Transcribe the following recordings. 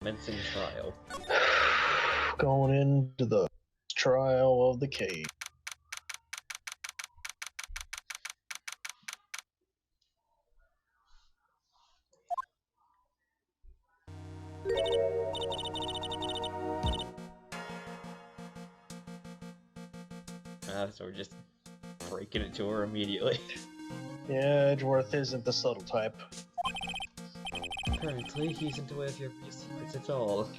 Commencing trial. Going into the trial of the case. So we're just breaking it to her immediately. Yeah, Edgeworth isn't the subtle type. Apparently, he isn't aware of your secrets at all.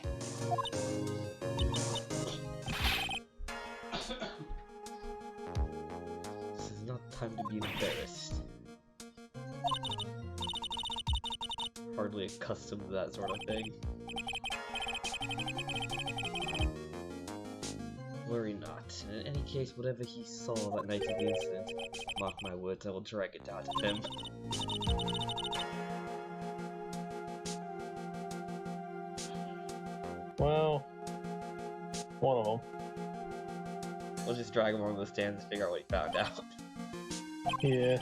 This is not time to be embarrassed. Hardly accustomed to that sort of thing. Worry not. In any case, whatever he saw that night of the incident, mark my words, I will drag it out of him. Well, one of them. We'll just drag him on the stands and figure out what he found out. Yeah.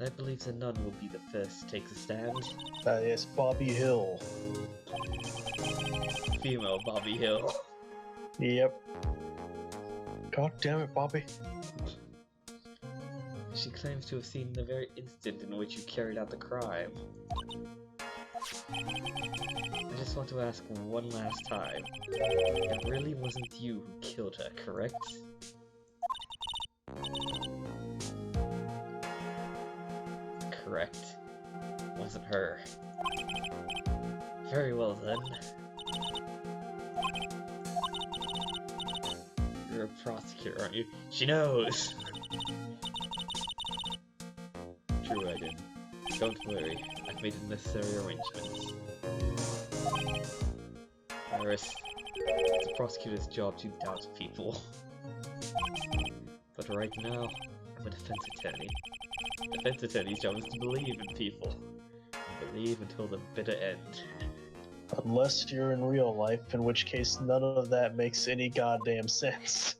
I believe the nun will be the first to take the stand. Yes, Bobby Hill. Female Bobby Hill. Yep. God damn it, Bobby. She claims to have seen the very instant in which you carried out the crime. I just want to ask one last time. It really wasn't you who killed her, correct? Correct. It wasn't her. Very well then. You're a prosecutor, aren't you? She knows! True, I did. Don't worry, I've made the necessary arrangements. Iris, it's a prosecutor's job to doubt people. But right now, I'm a defense attorney. A defense attorney's job is to believe in people. And believe until the bitter end. Unless you're in real life, in which case none of that makes any goddamn sense.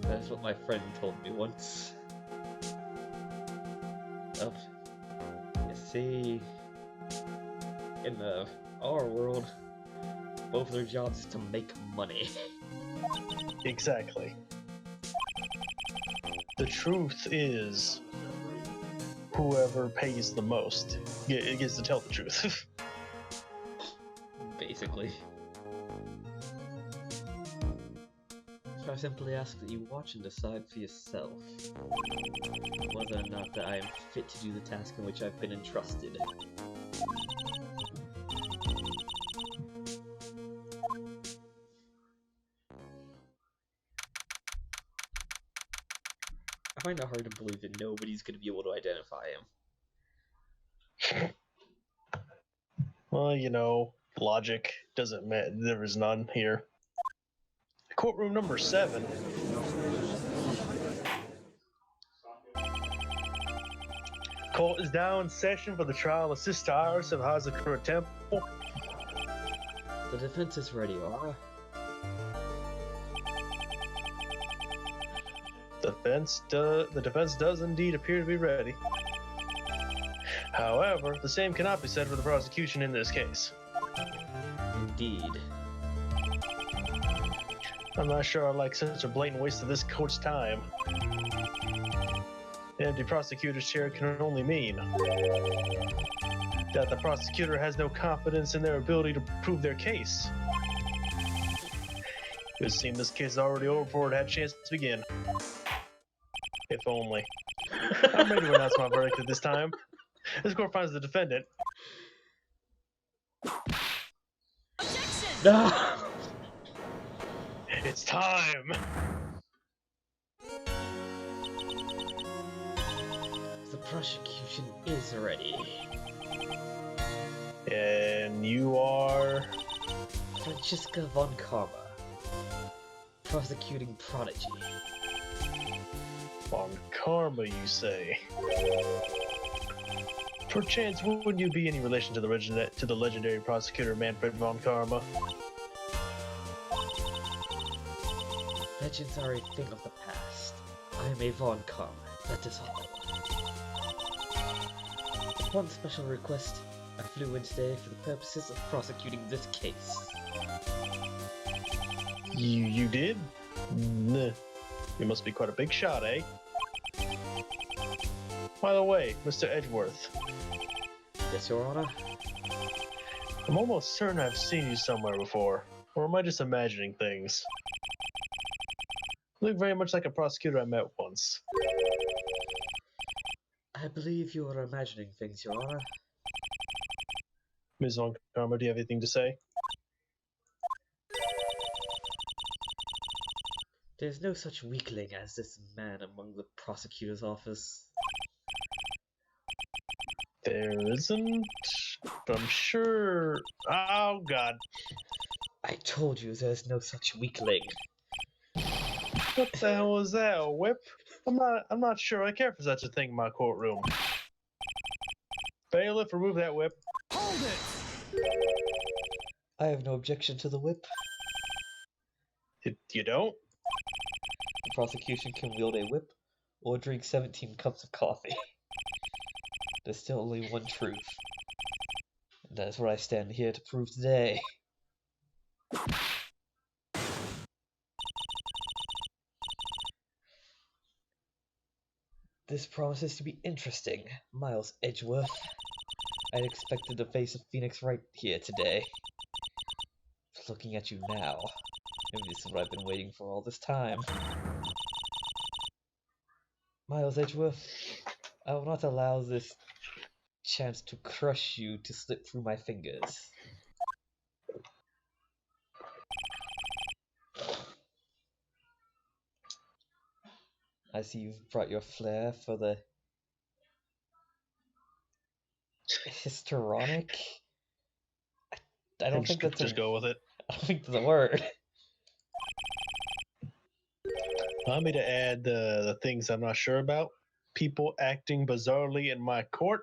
That's what my friend told me once. Oh, you see, in our world, both of their jobs is to make money. Exactly. The truth is, whoever pays the most gets to tell the truth. Basically. So I simply ask that you watch and decide for yourself whether or not that I am fit to do the task in which I've been entrusted. I find it hard to believe that nobody's going to be able to identify him. Well, you know, logic doesn't matter. There is none here. Courtroom number 7. Court is now in session for the trial of Sister Iris of Hazakura Temple. The defense is ready, Aura. The defense does indeed appear to be ready. However, the same cannot be said for the prosecution in this case. Indeed. I'm not sure I like such a blatant waste of this court's time. The empty prosecutor's chair can only mean that the prosecutor has no confidence in their ability to prove their case. It would seem this case is already over before it had a chance to begin. If only. I'm ready to announce my verdict at this time. This court finds the defendant. Objection! No! It's time! The prosecution is ready. And you are... Francisca von Karma. Prosecuting prodigy. On Karma, you say? Perchance, wouldn't you be any relation to the legendary prosecutor Manfred von Karma? Legends are a thing of the past. I am a von Karma, that is all. Upon special request, I flew in today for the purposes of prosecuting this case. You did? Nah. You must be quite a big shot, eh? By the way, Mr. Edgeworth, Yes, Your Honor? I'm almost certain I've seen you somewhere before. Or am I just imagining things? You look very much like a prosecutor I met once. I believe you are imagining things, Your Honor. Ms. Von Karma, do you have anything to say? There's no such weakling as this man among the prosecutor's office. There isn't. I'm sure. Oh, God. I told you there's no such weakling. What the hell was that? A whip? I'm not sure I care for such a thing in my courtroom. Bailiff, remove that whip. Hold it! I have no objection to the whip. You don't? The prosecution can wield a whip or drink 17 cups of coffee. There's still only one truth. And that is what I stand here to prove today. This promises to be interesting, Miles Edgeworth. I'd expected the face of Phoenix Wright here today. Looking at you now, maybe this is what I've been waiting for all this time. Miles Edgeworth, I will not allow this chance to crush you to slip through my fingers. I see you've brought your flair for the histrionic. I don't think that's just go with it. I don't think that's a word. Allow me to add the things I'm not sure about. People acting bizarrely in my court.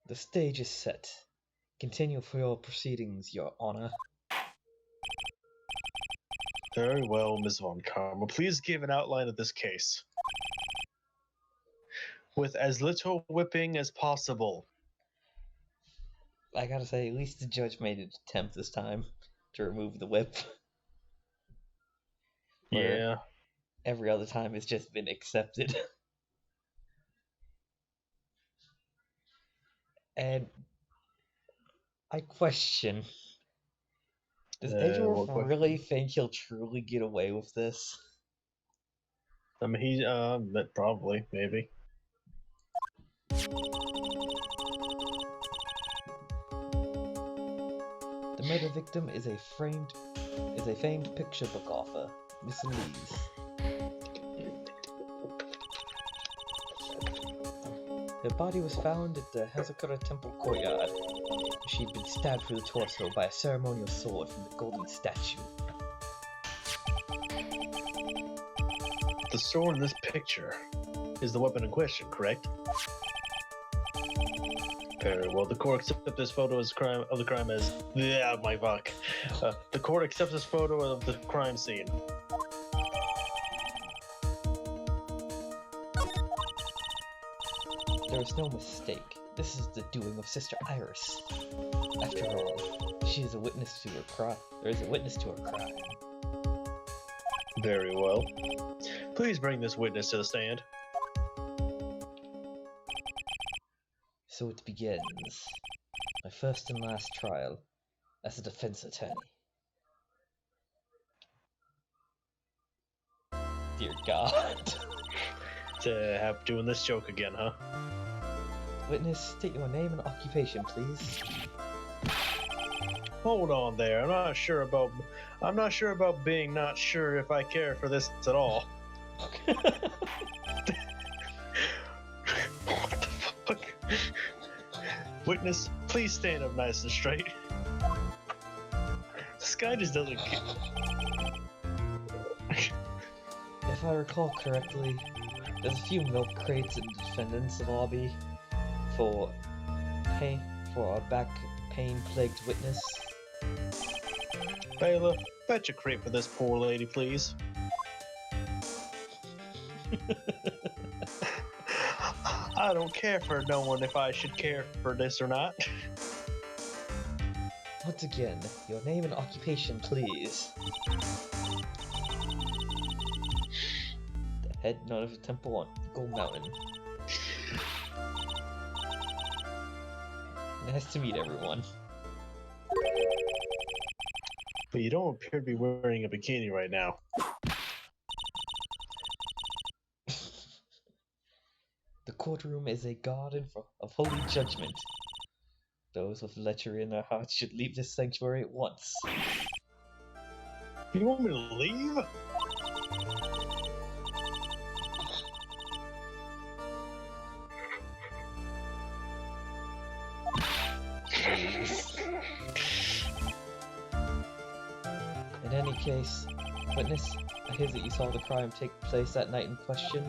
The stage is set. Continue for your proceedings, Your Honor. Very well, Ms. Von Karma. Please give an outline of this case. With as little whipping as possible. I gotta say, at least the judge made an attempt this time to remove the whip. Where Yeah. every other time it's just been accepted. And I question, does Edgeworth what question? really think he'll truly get away with this? I mean, he, probably, maybe. The murder victim is a famed picture book author, Miss Lees. Her body was found at the Hazakura Temple courtyard. She'd been stabbed through the torso by a ceremonial sword from the golden statue. The sword in this picture is the weapon in question, correct? Very well. The court accepts this photo as crime of the crime as my fuck. The court accepts this photo of the crime scene. There is no mistake. This is the doing of Sister Iris. After all, she is a witness to her crime. There is a witness to her crime. Very well. Please bring this witness to the stand. So it begins. My first and last trial as a defense attorney. Dear God. Doing this joke again, huh? Witness, state your name and occupation, please. Hold on there. I'm not sure about being not sure if I care for this at all. What the fuck? Witness, please stand up nice and straight. This guy just doesn't care. If I recall correctly, there's a few milk crates in the defendant's lobby for a back pain plagued witness. Bailiff, fetch a crate for this poor lady, please. I don't care for no one if I should care for this or not. Once again, your name and occupation, please. The head none of the temple on Eagle Mountain. Nice to meet everyone. But you don't appear to be wearing a bikini right now. The courtroom is a garden of holy judgment. Those with lechery in their hearts should leave this sanctuary at once. You want me to leave? In any case, witness, I hear that you saw the crime take place that night in question.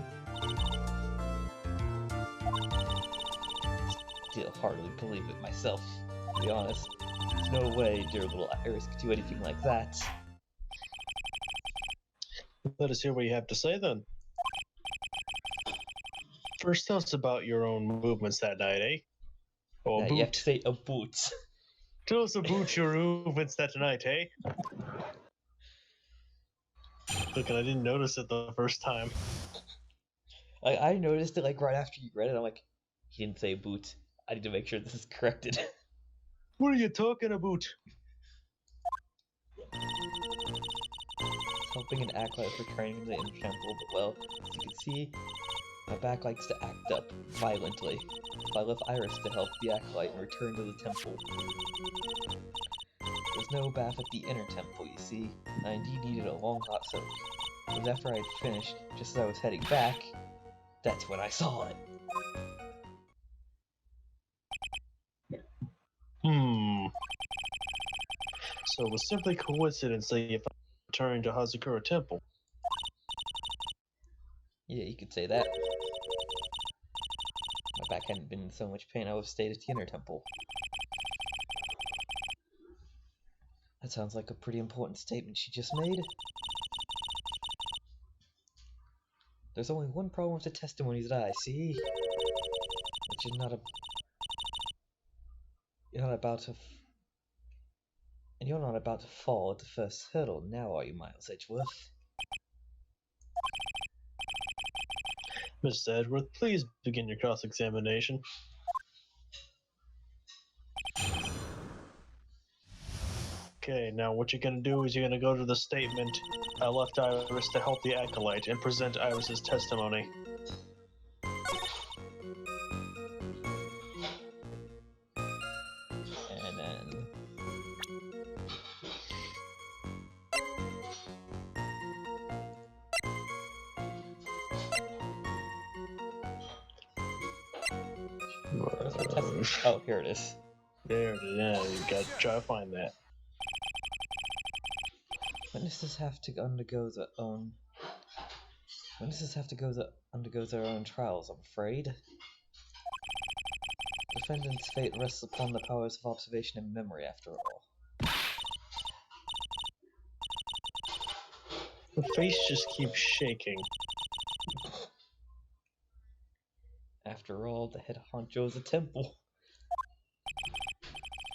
Still hardly believe it myself, to be honest. There's no way dear little Iris could do anything like that. Let us hear what you have to say then. First, tell us about your own movements that night, eh? Oh, You have to say a boot. Tell us about your movements that night, eh? Look, and I didn't notice it the first time. I noticed it like right after you read it. I'm like, he didn't say boot. I need to make sure this is corrected. What are you talking about? Helping an acolyte for training in the inner temple, but well, as you can see, my back likes to act up violently. If I left Iris to help the acolyte and return to the temple. There's no bath at the inner temple, you see, and I indeed needed a long hot soak. But after I had finished, just as I was heading back, that's when I saw it. So it was simply coincidence that you found returning to Hazakura Temple. Yeah, you could say that. My back hadn't been in so much pain, I would have stayed at the inner temple. That sounds like a pretty important statement she just made. There's only one problem with the testimonies that I see. That you're not about to fall at the first hurdle, now are you, Miles Edgeworth? Mr. Edgeworth, please begin your cross-examination. Okay, now what you're gonna do is you're gonna go to the statement, I left Iris to help the acolyte, and present Iris's testimony. And then... Where's my testimony? Oh, here it is. There it is. Yeah, you gotta try to find that. Witnesses have to undergo their own trials, I'm afraid. Defendant's fate rests upon the powers of observation and memory, after all. The face just keeps shaking. After all, the head honcho is a temple.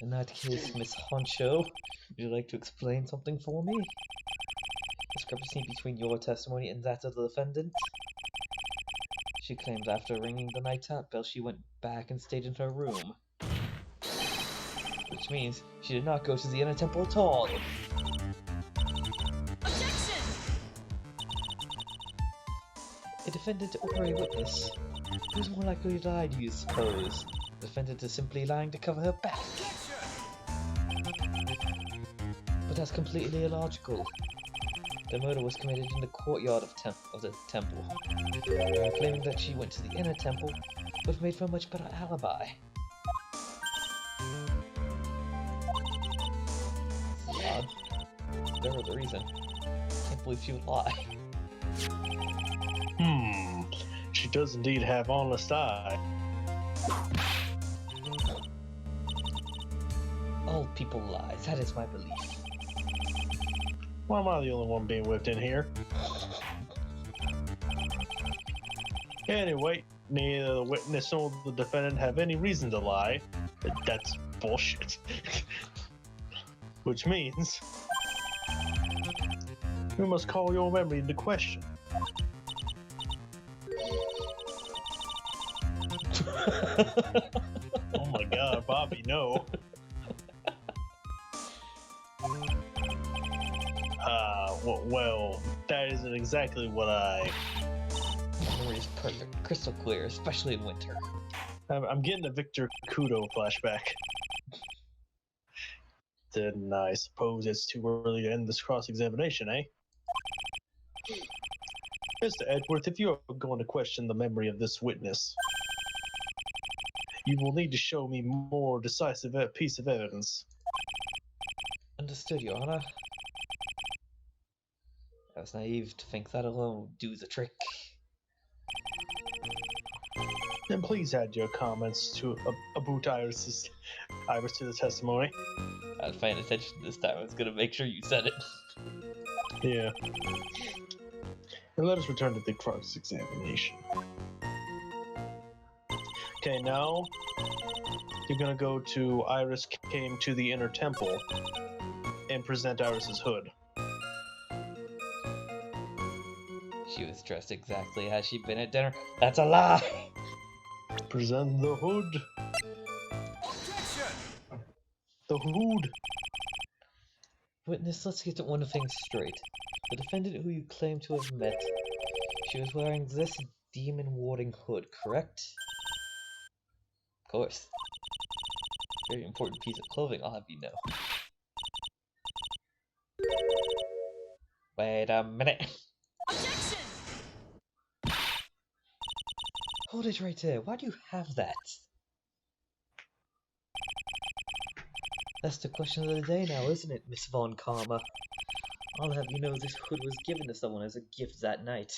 In that case, Miss Honcho, would you like to explain something for me? Discrepancy between your testimony and that of the defendant? She claims after ringing the night-out bell, she went back and stayed in her room. Which means she did not go to the inner temple at all. Objection! A defendant or a witness? Who's more likely to lie, do you suppose? The defendant is simply lying to cover her back. But that's completely illogical. The murder was committed in the courtyard of the temple. Claiming that she went to the inner temple would have made for a much better alibi. This is odd. There was a reason. Can't believe she would lie. She does indeed have honest eye. All people lie, that is my belief. Why am I the only one being whipped in here? Anyway, neither the witness nor the defendant have any reason to lie. That's bullshit. Which means we must call your memory into question. Oh my god, Bobby, no. Well, that isn't exactly what I... Memory is perfect, crystal clear, especially in winter. I'm getting a Victor Kudo flashback. Then I suppose it's too early to end this cross-examination, eh? Mr. Edgeworth, if you are going to question the memory of this witness, you will need to show me more decisive piece of evidence. Understood, Your Honor. I was naive to think that alone would do the trick. Then please add your comments to about Iris to the testimony. I was paying attention this time. I was gonna make sure you said it. Yeah. And let us return to the cross-examination. Okay, now you're gonna go to Iris came to the inner temple and present Iris's hood. She was dressed exactly as she'd been at dinner. That's a lie! Present the hood. Objection! The hood. Witness, let's get one thing straight. The defendant who you claim to have met, she was wearing this demon-warding hood, correct? Of course. Very important piece of clothing, I'll have you know. Wait a minute. Objection! Hold it right there. Why do you have that? That's the question of the day now, isn't it, Miss Von Karma? I'll have you know this hood was given to someone as a gift that night.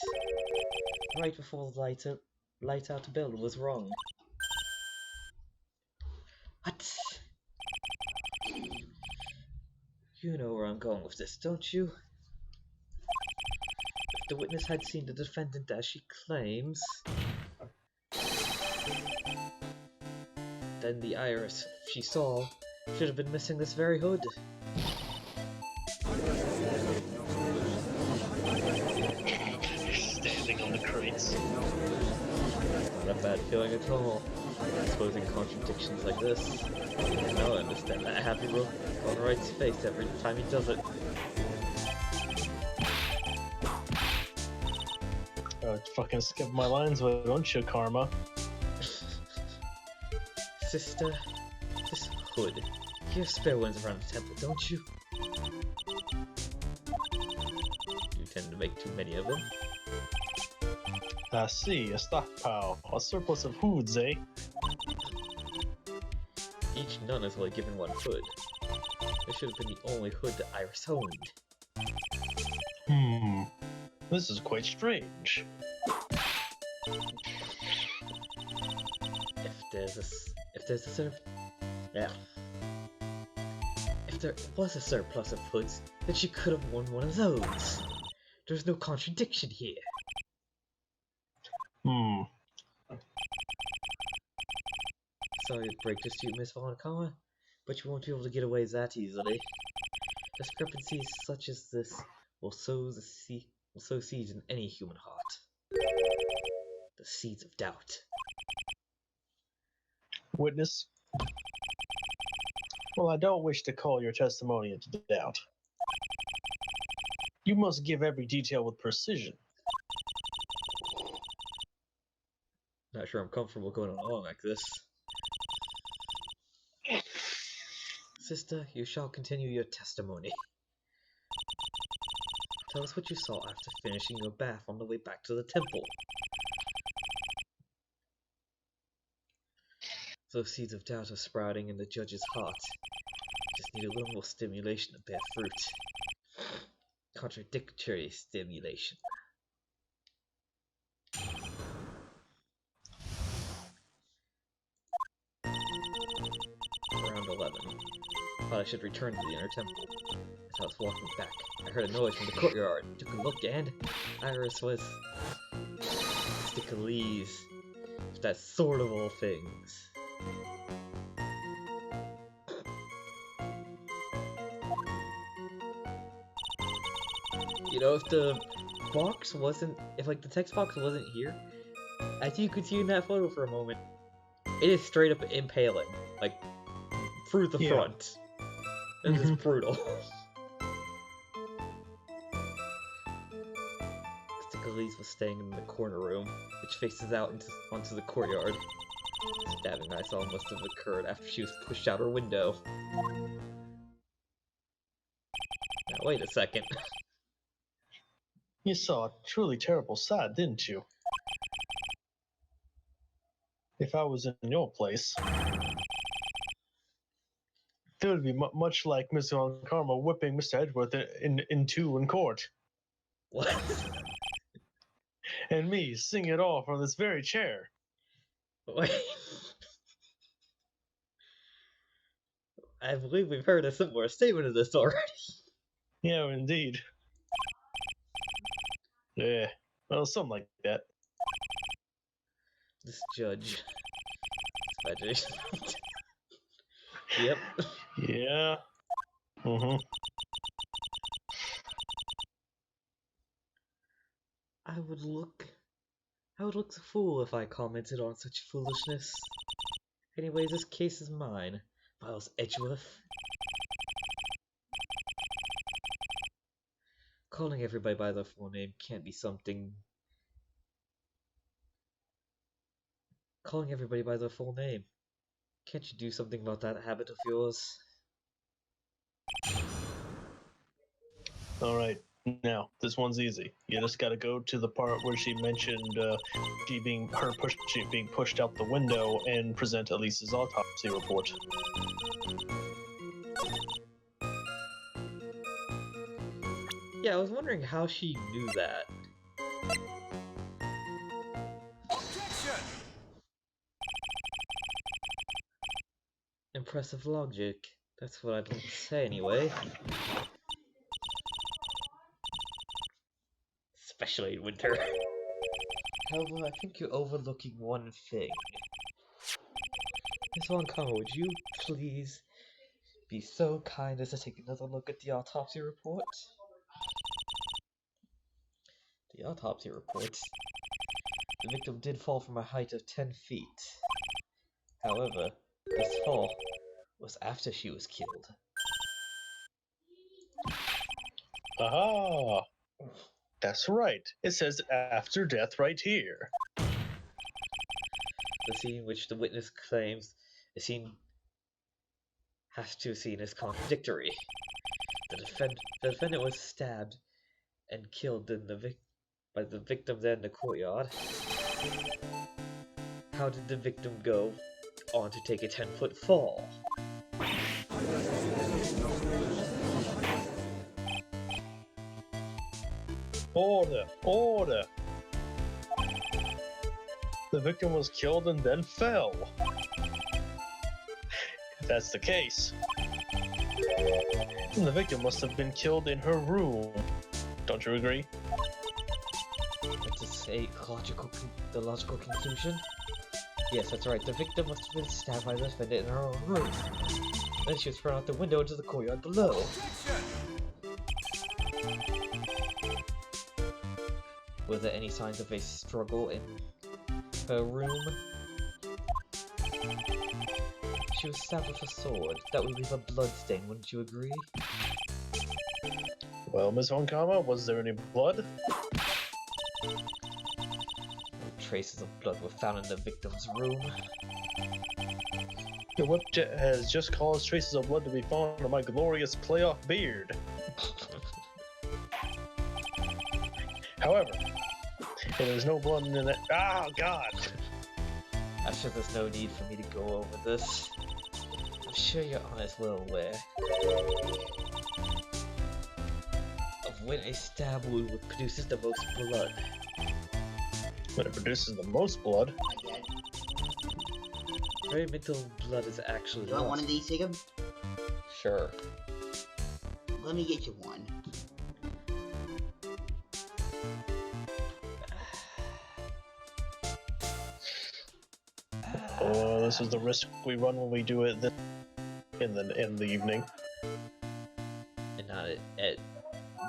Right before the light out bill was rung. What? You know where I'm going with this, don't you? If the witness had seen the defendant as she claims, then the Iris she saw should have been missing this very hood. Standing on the crates. Not a bad feeling at all. Exposing contradictions like this. Now I understand that happy look on Wright's face every time he does it. Fucking skip my lines, why don't you, Karma? Sister, this hood. You have spare ones around the temple, don't you? You tend to make too many of them. I see, a stockpile, a surplus of hoods, eh? Each nun is only given one hood. This should have been the only hood that Iris owned. This is quite strange. If there was a surplus of hoods, then she could have worn one of those. There's no contradiction here. Sorry to break this to you, Miss Von Karma, but you won't be able to get away that easily. Discrepancies such as this will sow seeds in any human heart. The seeds of doubt. Witness? Well, I don't wish to call your testimony into doubt. You must give every detail with precision. Not sure I'm comfortable going along like this. Sister, you shall continue your testimony. Tell us what you saw after finishing your bath on the way back to the temple. Those seeds of doubt are sprouting in the judge's heart. Just need a little more stimulation to bear fruit. Contradictory stimulation. Around 11. Thought I should return to the inner temple. As I was walking back, I heard a noise from the courtyard. Took a look and Iris was Stickleese. That's sort of all things. You know, if the box wasn't, if like the text box wasn't here, as you could see in that photo for a moment, it is straight up impaling, like through the front. This is brutal. Stickley's was staying in the corner room, which faces out onto the courtyard. The stabbing I saw must have occurred after she was pushed out her window. Now wait a second. You saw a truly terrible sight, didn't you? If I was in your place, it would be much like Mr. Karma whipping Mr. Edgeworth in court. What? And me singing it all from this very chair. Wait. I believe we've heard a similar statement of this already. Yeah, indeed. Yeah, well, something like that. This judge. Yep. Yeah. I would look a fool if I commented on such foolishness. Anyways, this case is mine, Miles Edgeworth. Calling everybody by their full name can't be something. Calling everybody by their full name. Can't you do something about that habit of yours? Alright, now, this one's easy. You just gotta go to the part where she mentioned she being pushed out the window and present Elise's autopsy report. Yeah, I was wondering how she knew that. Objection! Impressive logic. That's what I'd like to say anyway. Especially in winter. However, I think you're overlooking one thing. Miss Wonkama, would you please be so kind as to take another look at the autopsy report? The autopsy report. The victim did fall from a height of 10 feet. However, this fall was after she was killed. Aha! That's right. It says after death right here. The scene which the witness claims the scene has to be seen as contradictory. The defendant was stabbed and killed by the victim there in the courtyard. How did the victim go on to take a 10-foot fall? Order! Order! The victim was killed and then fell. If that's the case, then the victim must have been killed in her room. Don't you agree? That's the logical conclusion? Yes, that's right. The victim must have been stabbed by the defendant in her own room. Then she was thrown out the window into the courtyard below. Objection! Were there any signs of a struggle in her room? She was stabbed with a sword. That would leave a blood stain, wouldn't you agree? Well, Ms. Honkama, was there any blood? No traces of blood were found in the victim's room. The whip has just caused traces of blood to be found on my glorious playoff beard. However, there is no blood in it. Oh, God! I'm sure there's no need for me to go over this. I'm sure you're honest well aware of when a stab wound produces the most blood. When it produces the most blood? I get. Very little blood is actually You want lost. one of these, Jacob? Sure. Let me get you one. this is the risk we run when we do it in the evening. And not at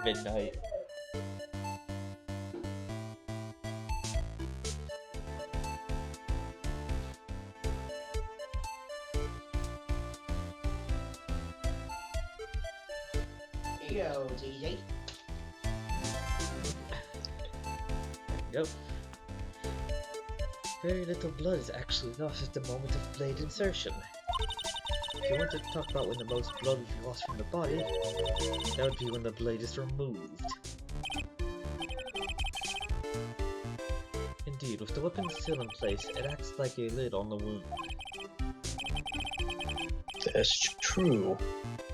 midnight. Here you go, TJ. Yep. Very little blood is actually lost at the moment of blade insertion. If you want to talk about when the most blood will be lost from the body, that would be when the blade is removed. Indeed, with the weapon still in place, it acts like a lid on the wound. That's true.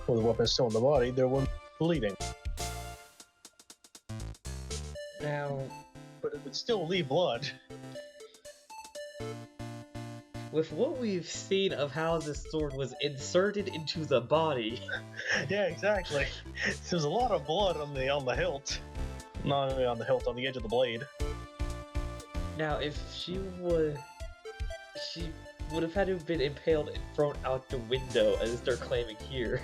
When the weapon's still in the body, there wouldn't be bleeding. Now, But it would still leave blood. with what we've seen of how this sword was inserted into the body, Yeah, exactly. There's a lot of blood on the hilt. Not only on the hilt, on the edge of the blade. now if she would have had to have been impaled and thrown out the window, as they're claiming here.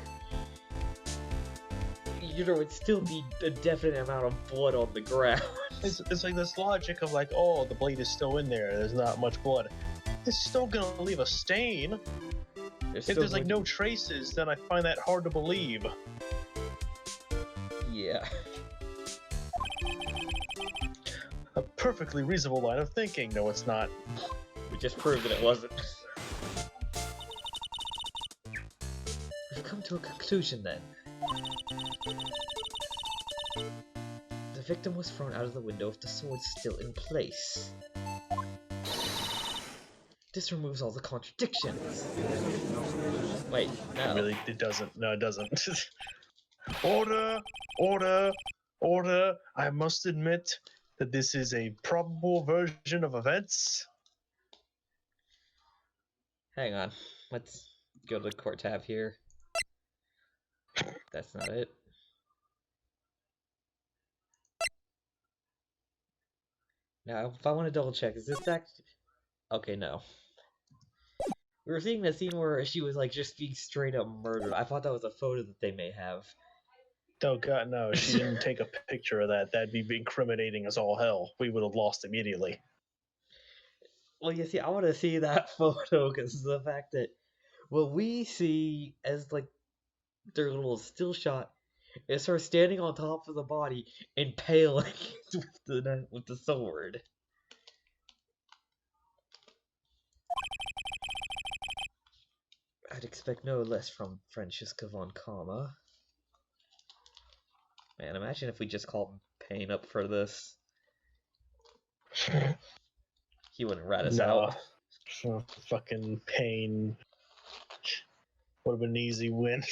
You know, it'd still be a definite amount of blood on the ground. It's like this logic of like, oh, the blade is still in there. There's not much blood. It's still gonna leave a stain. If there's like no traces, then I find that hard to believe. Yeah. A perfectly reasonable line of thinking. No, it's not. We just proved that it wasn't. We've come to a conclusion then. The victim was thrown out of the window with the sword still in place. This removes all the contradictions. Wait, no. Really, it doesn't. No, it doesn't. Order! Order! Order! I must admit that this is a probable version of events. Hang on. Let's go to the court tab here. That's not it. Now, if I want to double check, is this actually... Okay, no. We were seeing the scene where she was like just being straight up murdered. I thought that was a photo that they may have. Oh god, no, she didn't take a picture of that. That'd be incriminating as all hell. We would have lost immediately. Well, you see, I want to see that photo because the fact that what we see as like their little still shot is her standing on top of the body, impaling with the sword. I'd expect no less from Francesca von Karma. Man, imagine if we just called Payne up for this. He wouldn't rat us out. Oh, fucking Pain. Would have been an easy win.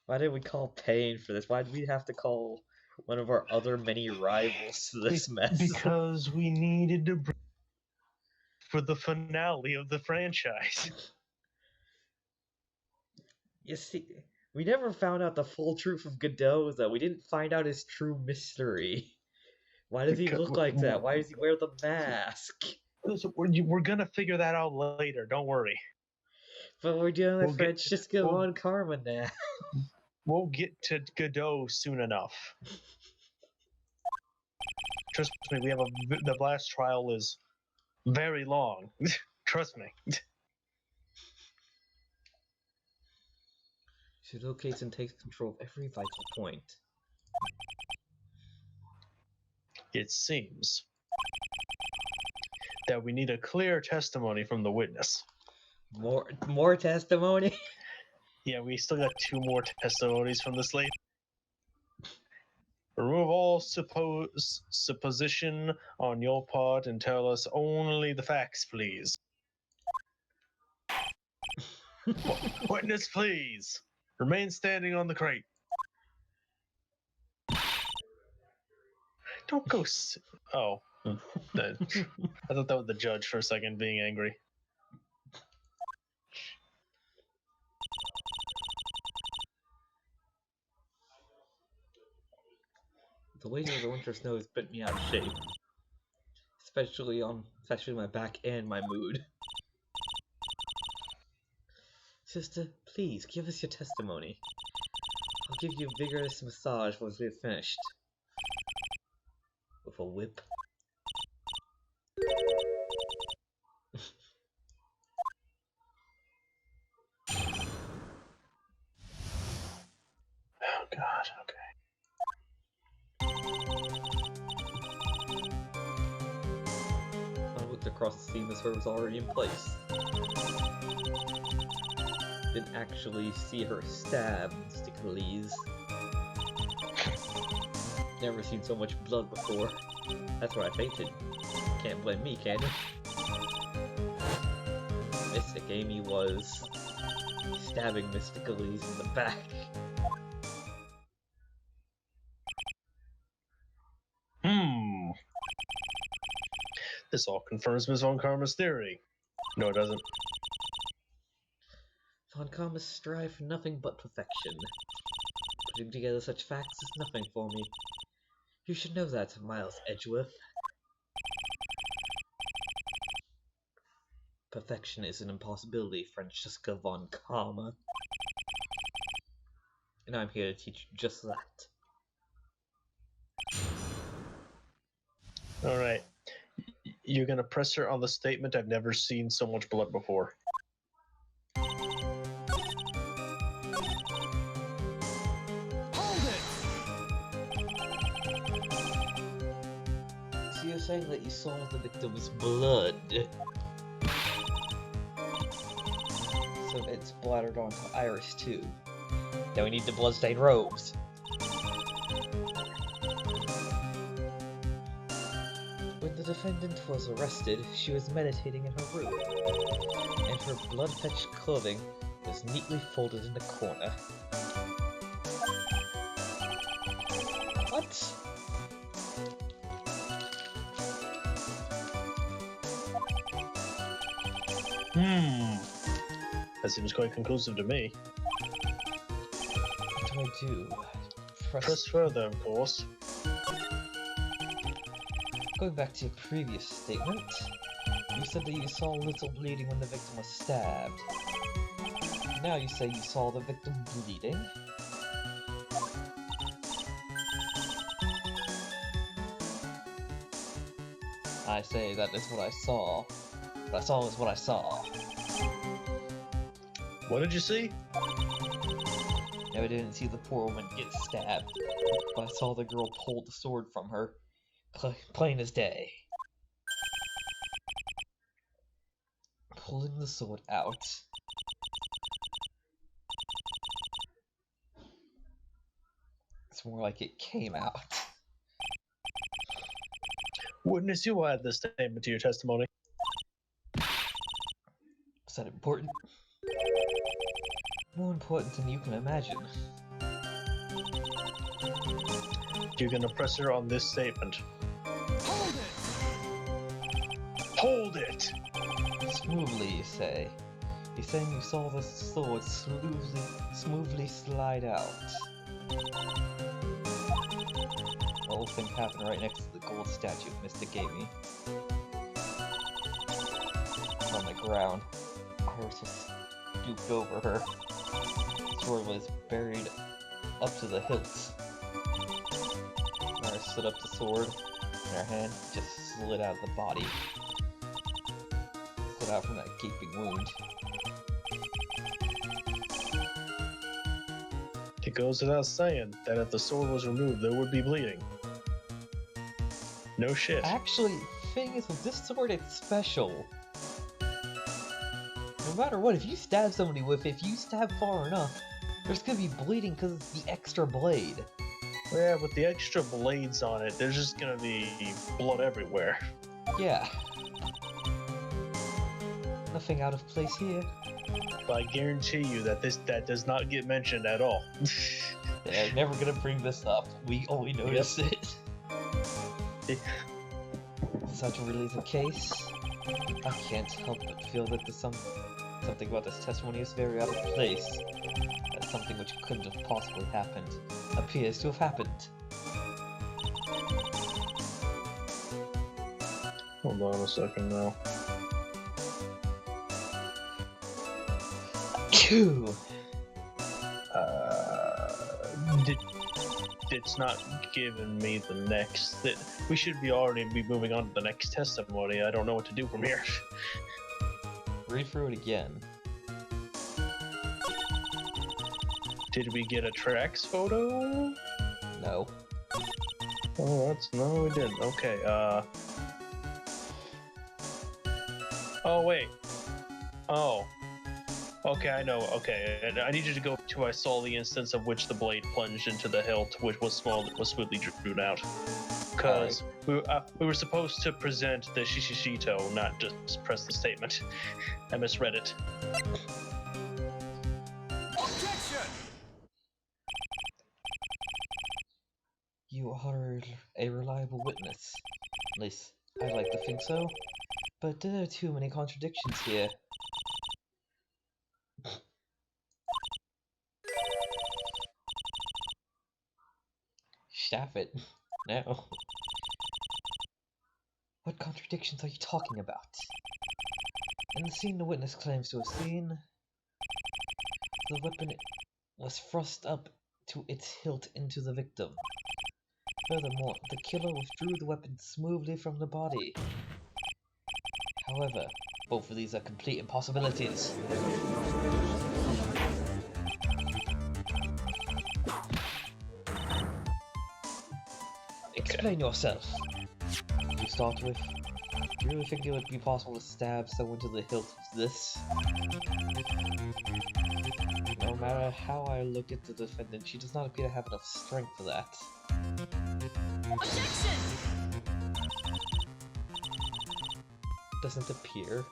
Why did we call Payne for this? Why did we have to call one of our other many rivals to this mess? Because we needed to bring for the finale of the franchise. You see, we never found out the full truth of Godot, though. We didn't find out his true mystery. Why does he look like that? Why does he wear the mask? Listen, we're gonna figure that out later. Don't worry. But we're dealing with Francesca von Karma now. We'll get to Godot soon enough. Trust me, the last trial is very long. Trust me. She locates and takes control of every vital point. It seems that we need a clear testimony from the witness. More testimony? Yeah, we still got 2 more testimonies from this lady. Remove all supposition on your part and tell us only the facts, please. Witness, please. Remain standing on the crate. Don't go. Oh. I thought that was the judge for a second being angry. The weight of the winter snow has put me out of shape. Especially my back and my mood. Sister, please, give us your testimony. I'll give you a vigorous massage once we've finished. With a whip. Oh god, okay. I looked across the scene as her was already in place. Didn't actually see her stab Mysticalese. Never seen so much blood before. That's why I fainted. Can't blame me, can you? Mystic Amy was stabbing Mysticalese in the back. This all confirms Miss Von Karma's theory. No, it doesn't. Von Karma strive for nothing but perfection. Putting together such facts is nothing for me. You should know that, Miles Edgeworth. Perfection is an impossibility, Francesca Von Karma. And I'm here to teach you just that. Alright. You're gonna press her on the statement, I've never seen so much blood before. Hold it! So you're saying that you saw the victim's blood? So it's splattered onto Iris too. Now we need the bloodstained robes. When the defendant was arrested, she was meditating in her room, and her blood-fetched clothing was neatly folded in the corner. What? That seems quite conclusive to me. What do I do? Press further, of course. Going back to your previous statement, you said that you saw little bleeding when the victim was stabbed. Now you say you saw the victim bleeding? I say that is what I saw. What I saw is what I saw. What did you see? No, I didn't see the poor woman get stabbed, but I saw the girl pull the sword from her. Plain as day. Pulling the sword out. It's more like it came out. Witness, you will add this statement to your testimony. Is that important? More important than you can imagine. You're gonna press her on this statement. Hold it! Hold it! Smoothly, you say. You're saying you saw the sword smoothly slide out. The whole thing happened right next to the gold statue of Mr. Gamey. On the ground. Iris was stooped over her. The sword was buried up to the hilt. Iris stood up the sword, and her hand just slid out of the body. Slid out from that gaping wound. It goes without saying that if the sword was removed, there would be bleeding. No shit. Actually, the thing is, with this sword, it's special. No matter what, if you stab somebody with it, if you stab far enough, there's gonna be bleeding because of the extra blade. Yeah, with the extra blades on it, there's just gonna be blood everywhere. Yeah. Nothing out of place here. But I guarantee you that that does not get mentioned at all. They're never gonna bring this up. We only notice it. If such really the case, I can't help but feel that there's something about this testimony is very out of place. That something which couldn't have possibly happened appears to have happened. Hold on a second now. Phew. It's not giving me the next. We should already be moving on to the next testimony. I don't know what to do from here. Read through it again. Did we get a tracks photo? No. Oh, no, we didn't. Okay. Oh wait. Oh. Okay, I know. Okay, I need you to go to I saw the instance of which the blade plunged into the hilt, which was smoothly drewn out. Because we were supposed to present the Shishishito, not just press the statement. I misread it. Objection! You are a reliable witness. At least, I like to think so. But there are too many contradictions here. Staff it. No. What contradictions are you talking about? In the scene the witness claims to have seen, the weapon was thrust up to its hilt into the victim. Furthermore, the killer withdrew the weapon smoothly from the body. However, both of these are complete impossibilities. Explain yourself. To start with, do you really think it would be possible to stab someone to the hilt with this? No matter how I look at the defendant, she does not appear to have enough strength for that. Objection! Doesn't appear?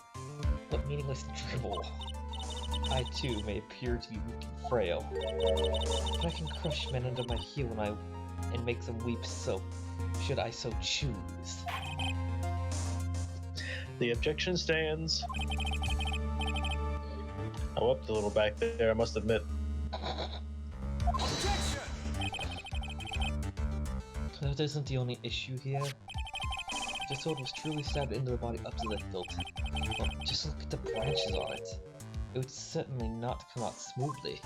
What meaningless dribble? I too may appear to be weak and frail, but I can crush men under my heel and make them weep, so should I so choose. The objection stands. Oh, up a little back there, I must admit. Objection! That isn't the only issue here. The sword was truly stabbed into the body up to the hilt. Well, just look at the branches on it. It would certainly not come out smoothly.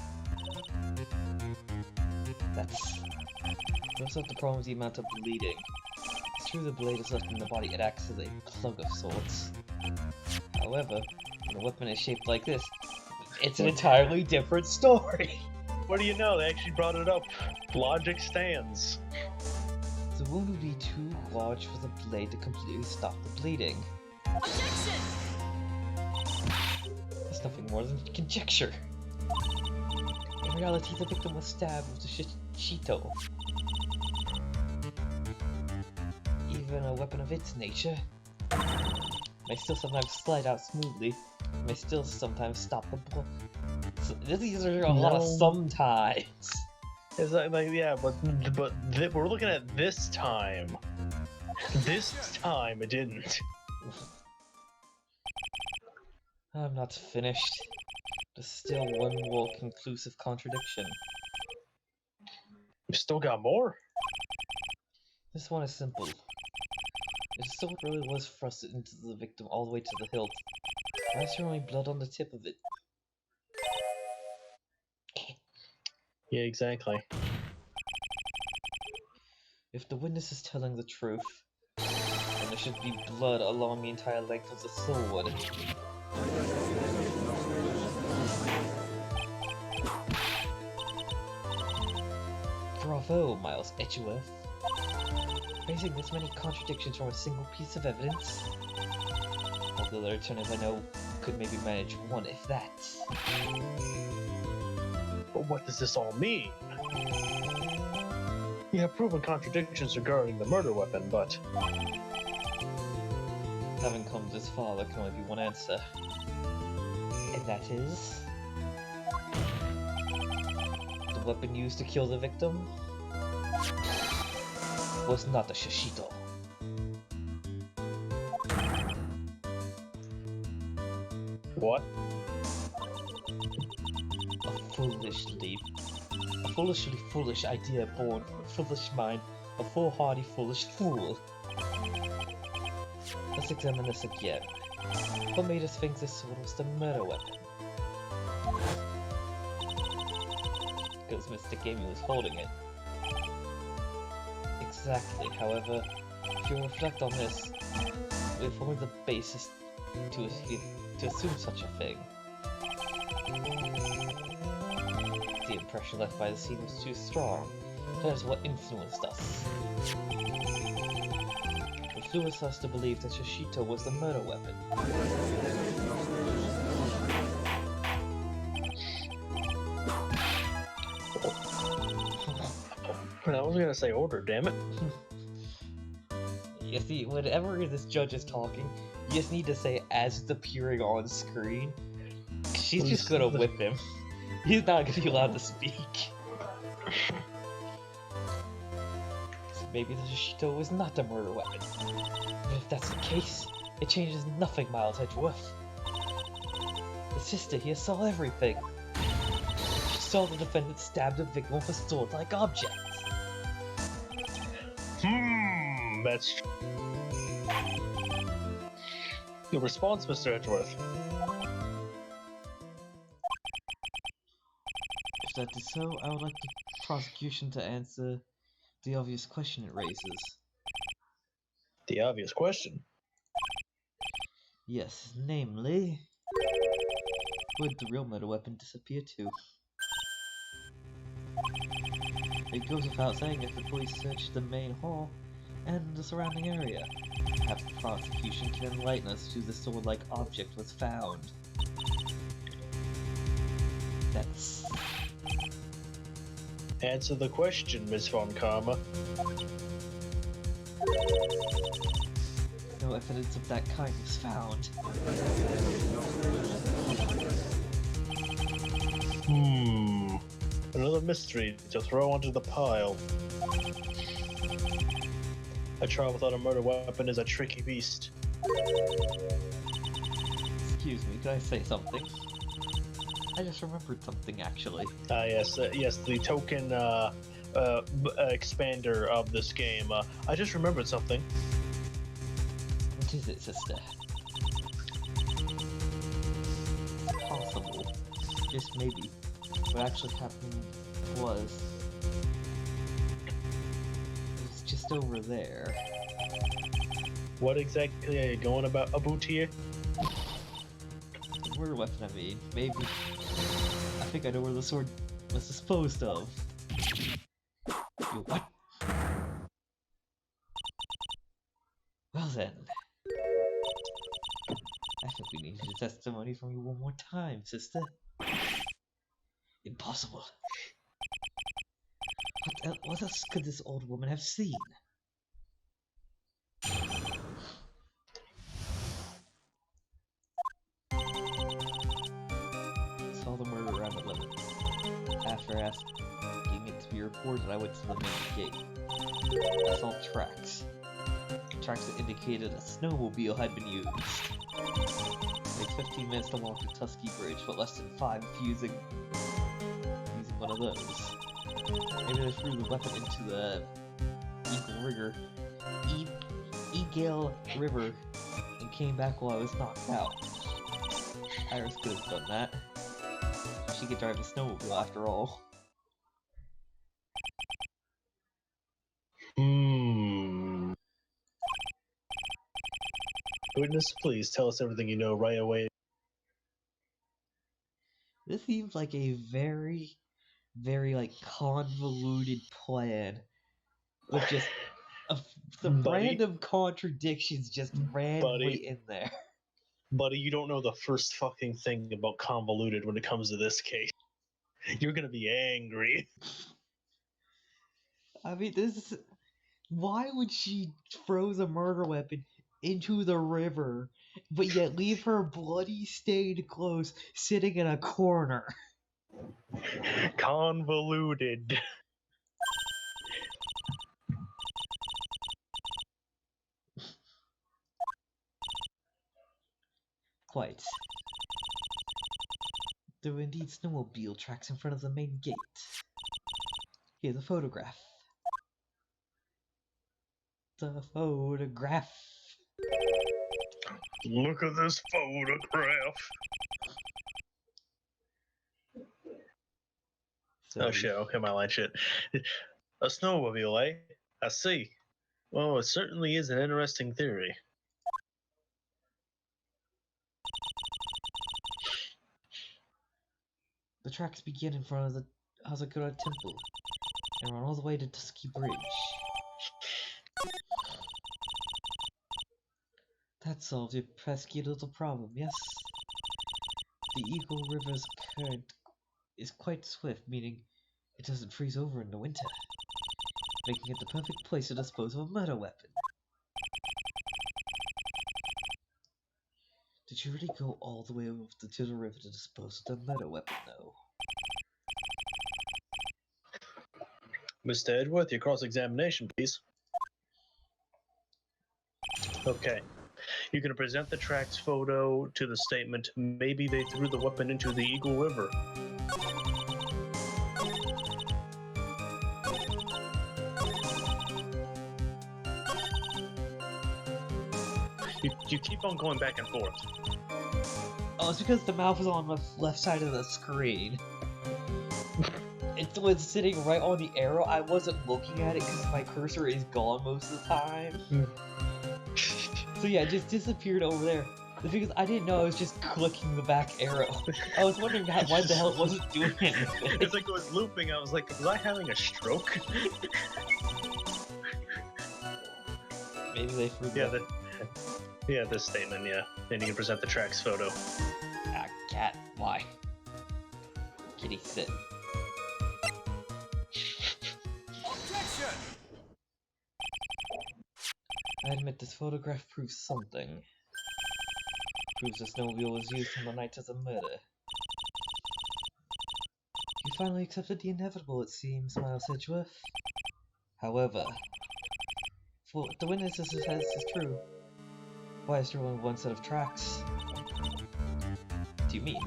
Most of the problem is the amount of bleeding. It's true the blade is left in the body, it acts as a plug of sorts. However, when a weapon is shaped like this, it's an entirely different story! What do you know? They actually brought it up. Logic stands. The wound would be too large for the blade to completely stop the bleeding. Objection! That's nothing more than conjecture. In reality, the victim was stabbed with a shito. Even a weapon of its nature may still sometimes slide out smoothly, may still sometimes stop the blood. So, these are a lot of sometimes. It's like yeah, but we're looking at this time. This time it didn't. I'm not finished. There's still one more conclusive contradiction. We still got more. This one is simple. If the sword really was thrust into the victim all the way to the hilt, why is there only blood on the tip of it? Yeah, exactly. If the witness is telling the truth, then there should be blood along the entire length of the sword. Bravo, Miles Edgeworth. Raising this many contradictions from a single piece of evidence. Although the alternative I know could maybe manage one, if that. But what does this all mean? You have proven contradictions regarding the murder weapon, but... Having come this far, there can only be one answer. And that is... the weapon used to kill the victim was not a shishito. What? A foolishly foolish idea born from a foolish mind, a foolhardy foolish fool. Let's examine this again. What made us think this sword was the murder weapon? because Mr. Gaming was holding it. Exactly, however, if you reflect on this, we've only the basis to assume such a thing. The impression left by the scene was too strong. That is what influenced us. Influenced us to believe that Yoshito was the murder weapon. I was gonna say order, damn it. You see, whenever this judge is talking, you just need to say as it's appearing on screen. She's just gonna whip him. He's not gonna be allowed to speak. So maybe the Yoshito was not the murder weapon. But if that's the case, it changes nothing, Miles Edgeworth. The sister here saw everything. She saw the defendant stab the victim with a sword-like object. That's your response, Mr. Edgeworth. If that is so, I would like the prosecution to answer the obvious question it raises. The obvious question. Yes, namely, where'd the real murder weapon disappear to? It goes without saying if the police searched the main hall and the surrounding area. Perhaps the prosecution can enlighten us to the sword-like object was found. That's... Answer the question, Miss Von Karma. No evidence of that kind was found. Another mystery to throw onto the pile. A trial without a murder weapon is a tricky beast. Excuse me, can I say something? I just remembered something, actually. Yes, the token expander of this game. I just remembered something. What is it, sister? Possible. Just maybe. What actually happened was... it was just over there. What exactly are you going about, Abutir? The murder weapon, I mean. Maybe. I think I know where the sword was disposed of. You what? Well then. I think we need a testimony from you one more time, sister. Impossible. What else could this old woman have seen? Saw the murder around the limit. After asking it to be reported, I went to the main gate. I saw tracks. Tracks that indicated a snowmobile had been used. It takes 15 minutes to walk to Tusky Bridge, but less than 5 using one of those. Maybe I threw the weapon into the Eagle River and came back while I was knocked out. Iris could have done that. She could drive a snowmobile after all. Witness, please tell us everything you know right away. This seems like a very, very convoluted plan with just some random contradictions just randomly in there. Buddy, you don't know the first fucking thing about convoluted when it comes to this case. You're gonna be angry. I mean, why would she throw the murder weapon into the river, but yet leave her bloody stained clothes sitting in a corner? Convoluted. Quite. There were indeed snowmobile tracks in front of the main gate. Here's a photograph. The photograph. Look at this photograph. Oh shit, okay, my line shit. A snowmobile, eh? I see. Well, it certainly is an interesting theory. The tracks begin in front of the Hazakura Temple and run all the way to Dusky Bridge. That solves your pesky little problem, yes? The Eagle River's current is quite swift, meaning it doesn't freeze over in the winter, making it the perfect place to dispose of a murder weapon. Did you really go all the way over to the river to dispose of the murder weapon, though? Mr. Edgeworth, your cross-examination, please. Okay. You can present the tracks photo to the statement, maybe they threw the weapon into the Eagle River. You keep on going back and forth. Oh, it's because the mouth is on the left side of the screen. It was sitting right on the arrow. I wasn't looking at it because my cursor is gone most of the time. So yeah, it just disappeared over there. Because I didn't know I was just clicking the back arrow. I was wondering why the hell it wasn't doing anything. It's like it was looping. I was like, was I having a stroke? Maybe they threw Yeah, this statement, yeah. And you can present the tracks photo. Ah, cat. Why? Kitty, sit. Objection! I admit this photograph proves something. Proves the snowmobile was used on the night of the murder. You finally accepted the inevitable, it seems, Miles Edgeworth. However, for what the witnesses says is true. Why is there only one set of tracks? What do you mean?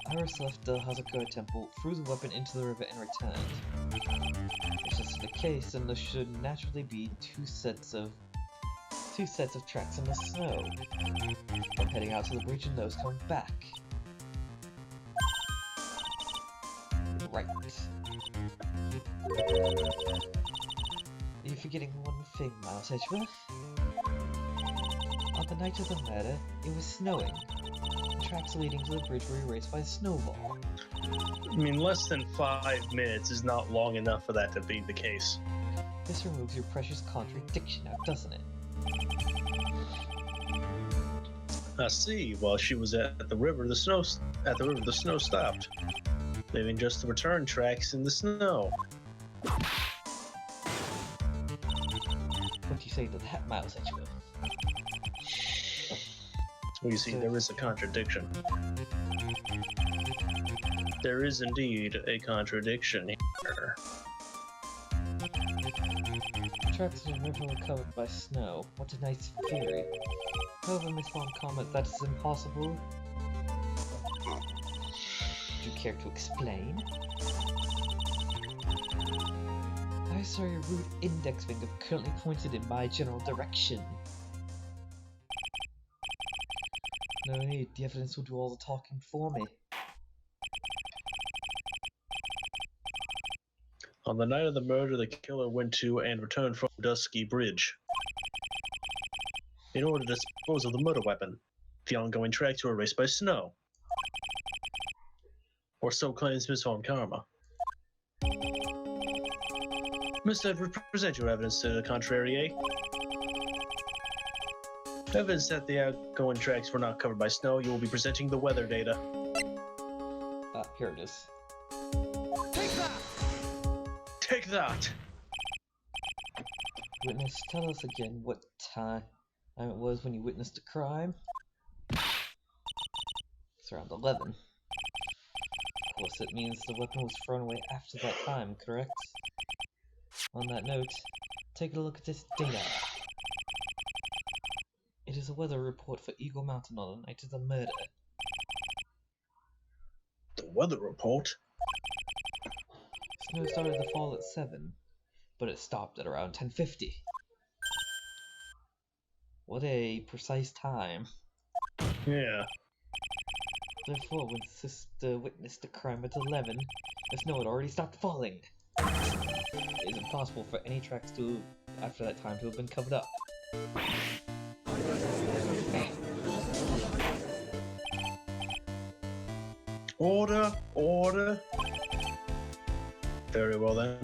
Iris left the Hazakura Temple, threw the weapon into the river, and returned. If this is the case, then there should naturally be two sets of tracks in the snow. One heading out to the bridge and those coming back. Right. You're forgetting one thing, Miles Edgeworth. On the night of the murder, it was snowing. The tracks leading to the bridge were erased by a snowball. I mean, less than 5 minutes is not long enough for that to be the case. This removes your precious contradiction now, doesn't it? I see. While she was at the river, the snow stopped, leaving just the return tracks in the snow. What do you say to that, Miles Edgeworth? Well, you see, there is a contradiction. There is indeed a contradiction here. The tracks in the river were covered by snow. What a nice theory. However, Miss Von comments that is impossible. Would you care to explain? I saw your rude index finger currently pointed in my general direction. No need, the evidence will do all the talking for me. On the night of the murder, the killer went to and returned from Dusky Bridge in order to dispose of the murder weapon. The ongoing tracks were erased by snow. Or so claims Miss Von Karma. Mr. Edward, present your evidence to the contrary, eh? Evidence that the outgoing tracks were not covered by snow. You will be presenting the weather data. Here it is. Take that! Take that! Witness, tell us again what time it was when you witnessed the crime. It's around 11. Of course, it means the weapon was thrown away after that time, correct? On that note, take a look at this data. It is a weather report for Eagle Mountain on the night of the murder. The weather report? Snow started to fall at 7, but it stopped at around 10:50. What a precise time. Yeah. Therefore, when Sister witnessed the crime at 11, the snow had already stopped falling. It is impossible for any tracks to, after that time, to have been covered up. Order, order. Very well then.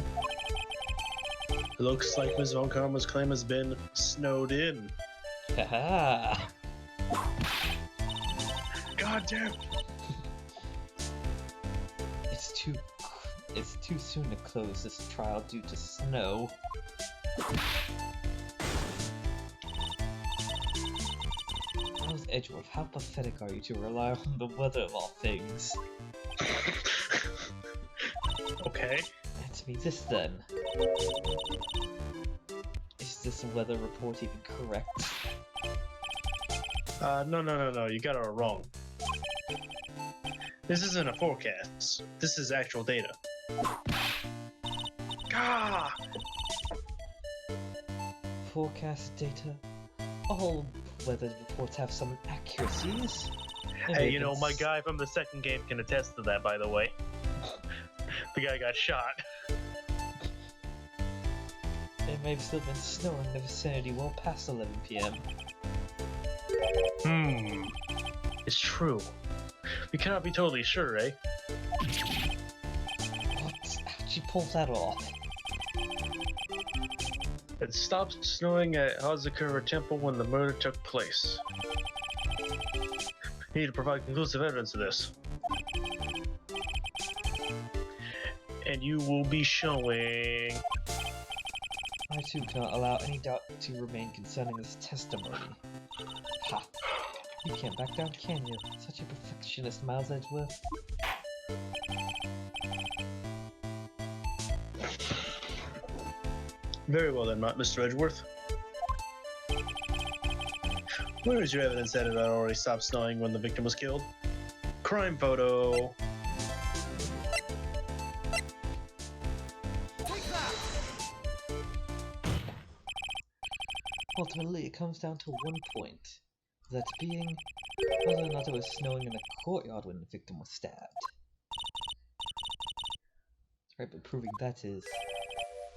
It looks like Ms. Von Karma's claim has been snowed in. Haha! God damn. It's too soon to close this trial due to snow. Miles Edgeworth, how pathetic are you to rely on the weather of all things? Okay. Answer me this then. Is this weather report even correct? No, you got it wrong. This isn't a forecast. This is actual data. Gah! Forecast data? All weather reports have some accuracies. Hey, you know, my guy from the second game can attest to that, by the way. The guy got shot. It may have still been snowing in the vicinity well past 11 p.m. It's true. We cannot be totally sure, eh? What? How'd she pull that off? It stopped snowing at Hazakura Temple when the murder took place. We need to provide conclusive evidence of this. And you will be showing... I too cannot allow any doubt to remain concerning this testimony. Ha! You can't back down, can you? Such a perfectionist, Miles Edgeworth. Very well then, Mr. Edgeworth. Where is your evidence that it had already stopped snowing when the victim was killed? Crime photo. Take that! Ultimately, it comes down to one point. That being, whether or not it was snowing in the courtyard when the victim was stabbed. Right, but proving that is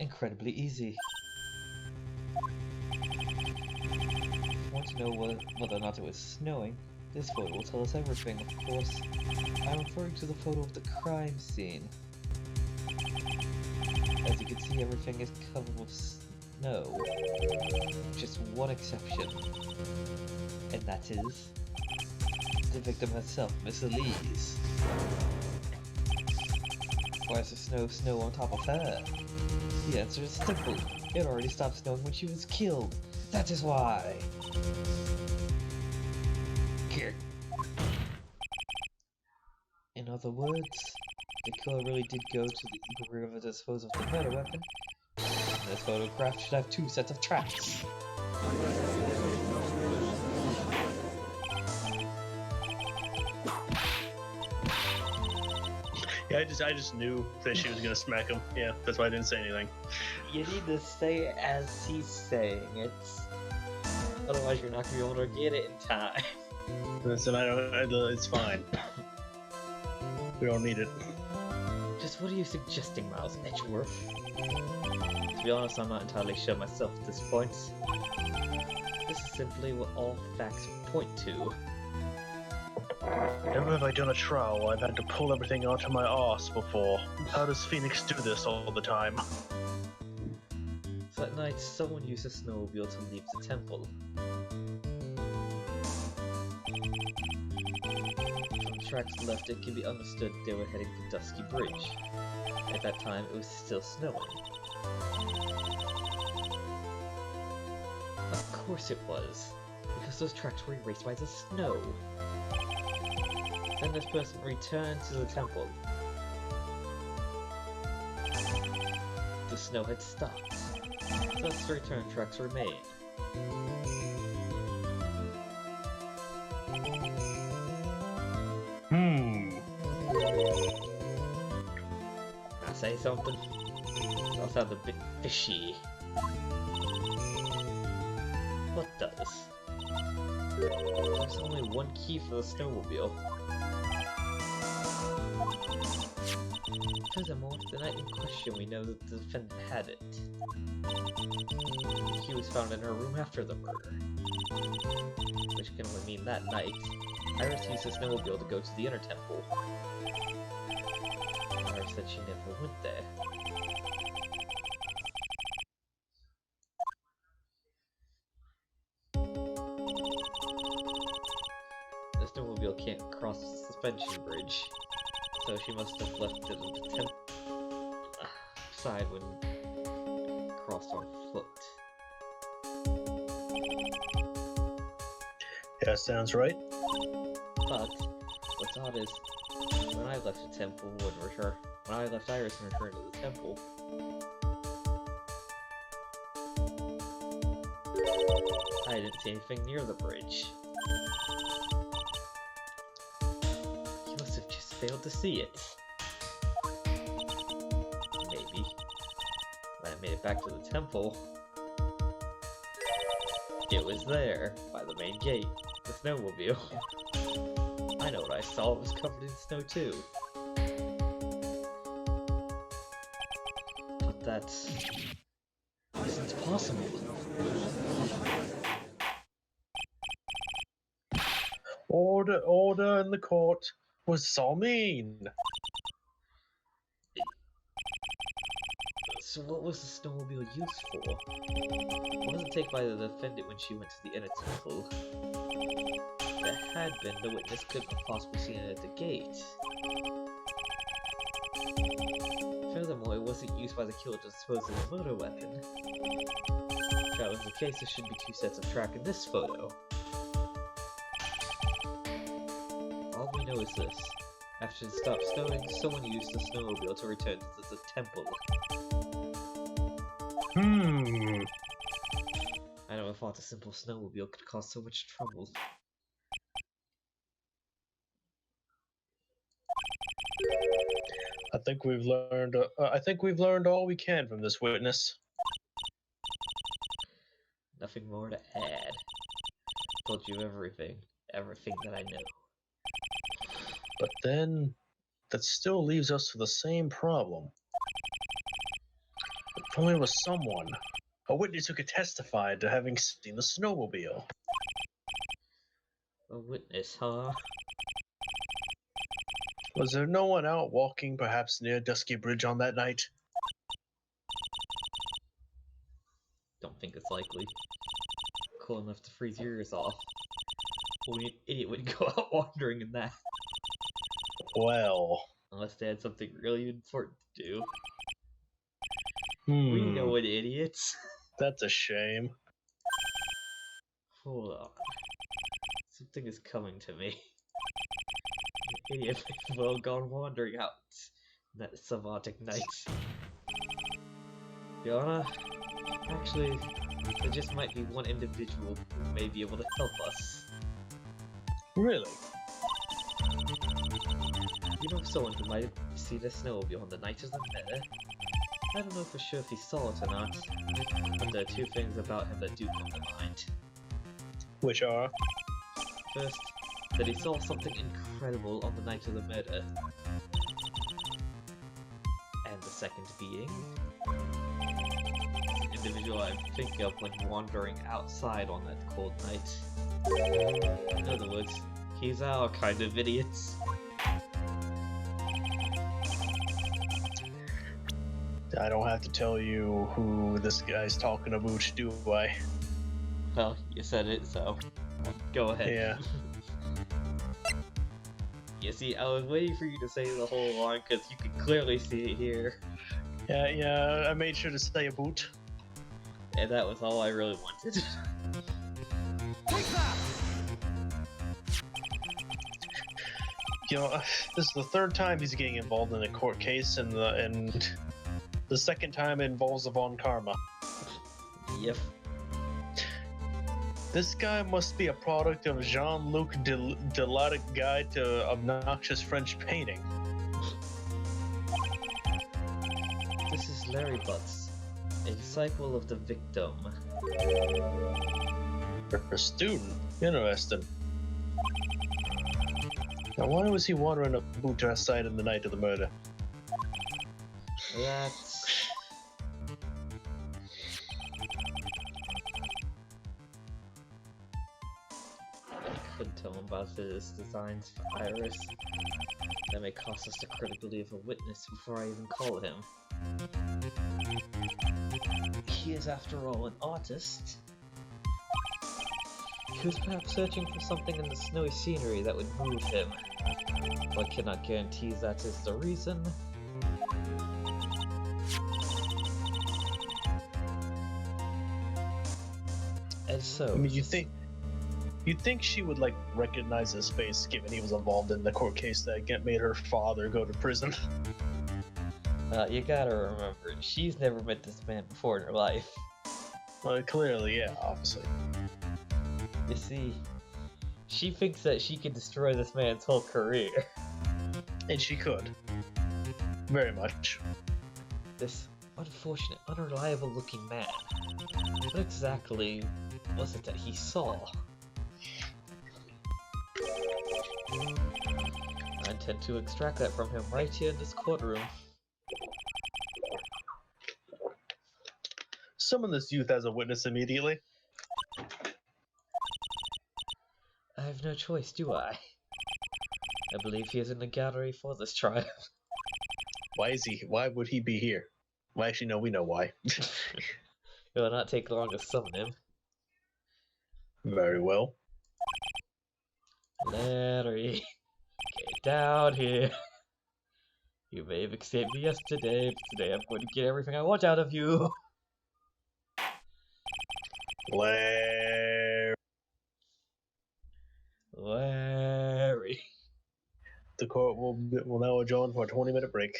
incredibly easy. If you want to know whether or not it was snowing, this photo will tell us everything, of course. I'm referring to the photo of the crime scene. As you can see, everything is covered with snow. Just one exception. And that is the victim herself, Miss Elise. Why is the snow on top of her? The answer is simple. It already stopped snowing when she was killed. That is why. In other words, the killer really did go to the Eagle River to dispose of the murder weapon. And this photograph should have 2 sets of tracks. Yeah, I just knew that she was gonna smack him. Yeah, that's why I didn't say anything. You need to say it as he's saying it. Otherwise you're not gonna be able to get it in time. Listen, it's fine. We don't need it. Just what are you suggesting, Miles Edgeworth? To be honest, I'm not entirely sure myself at this point. This is simply what all facts point to. Never have I done a trial where I've had to pull everything onto my arse before. How does Phoenix do this all the time? So that night, someone used a snowmobile to leave the temple. From the tracks left, it can be understood they were heading for Dusky Bridge. At that time, it was still snowing. Of course it was, because those tracks were erased by the snow. Then this person returned to the temple. The snow had stopped. Thus the return tracks were made. I say something? That sounds a bit fishy. What does? There's only one key for the snowmobile. Furthermore, the night in question we know that the defendant had it. He was found in her room after the murder. Which can only mean that night, Iris used the snowmobile to go to the inner temple. Iris said she never went there. The snowmobile can't cross the suspension bridge, so she must have left it at the side when crossed on foot. Yeah, sounds right. But what's odd is when I left the temple when I left Iris and returned to the temple, I didn't see anything near the bridge. He must have just failed to see it. Maybe. When I made it back to the temple, it was there, by the main gate, the snowmobile. I know what I saw, it was covered in snow too. But that isn't possible. Order in the court. What's this all mean? So what was the snowmobile used for? What was it taken by the defendant when she went to the inner temple? If it had been, the witness couldn't have possibly seen it at the gate. Furthermore, it wasn't used by the killer to dispose of the murder weapon. If that was the case, there should be two sets of track in this photo. All we know is this. After it stopped snowing, someone used the snowmobile to return to the temple. I never thought a simple snowmobile could cause so much trouble. I think we've learned all we can from this witness. Nothing more to add. Told you everything that I know. But then, that still leaves us with the same problem. If only there was someone, a witness who could testify to having seen the snowmobile. A witness, huh? Was there no one out walking, perhaps near Dusky Bridge on that night? Don't think it's likely. Cool enough to freeze your ears off. Only an idiot would go out wandering in that. Well... Unless they had something really important to do. We We know what idiots. That's a shame. Hold on. Something is coming to me. An idiot may well gone wandering out that Savatic night. Yana, actually, there just might be one individual who may be able to help us. Really? You know someone who might have seen a snowmobile on the night of the murder? I don't know for sure if he saw it or not, but there are two things about him that do come to mind. Which are? First, that he saw something incredible on the night of the murder. And the second being... the individual I'm thinking of when wandering outside on that cold night. In other words, he's our kind of idiot. I don't have to tell you who this guy's talking about, do I? Well, you said it, so go ahead. Yeah. You see, I was waiting for you to say the whole line because you could clearly see it here. Yeah, I made sure to say a boot. And that was all I really wanted. Take that! You know, this is the third time he's getting involved in a court case, and the second time it involves a Von Karma. Yep. This guy must be a product of Jean-Luc Delatte's Guide to Obnoxious French Painting. This is Larry Butts, a disciple of the victim. A student? Interesting. Now why was he wandering up Boot side on the night of the murder? That's... I could tell him about his designs for Iris. That may cost us the credibility of a witness before I even call him. He is, after all, an artist. He was perhaps searching for something in the snowy scenery that would move him. But I cannot guarantee that is the reason. And so... I mean, you'd think she would, like, recognize his face, given he was involved in the court case that made her father go to prison. You gotta remember, she's never met this man before in her life. Well, clearly, yeah, obviously. You see, she thinks that she can destroy this man's whole career. And she could. Very much. This unfortunate, unreliable looking man. What exactly was it that he saw? I intend to extract that from him right here in this courtroom. Summon this youth as a witness immediately. I have no choice, do I? I believe he is in the gallery for this trial. Why would he be here? Well, actually, no, we know why. It will not take long to summon him. Very well. Larry, get down here. You may have escaped me yesterday, but today I'm going to get everything I want out of you. Larry. The court will now adjourn for a 20-minute break.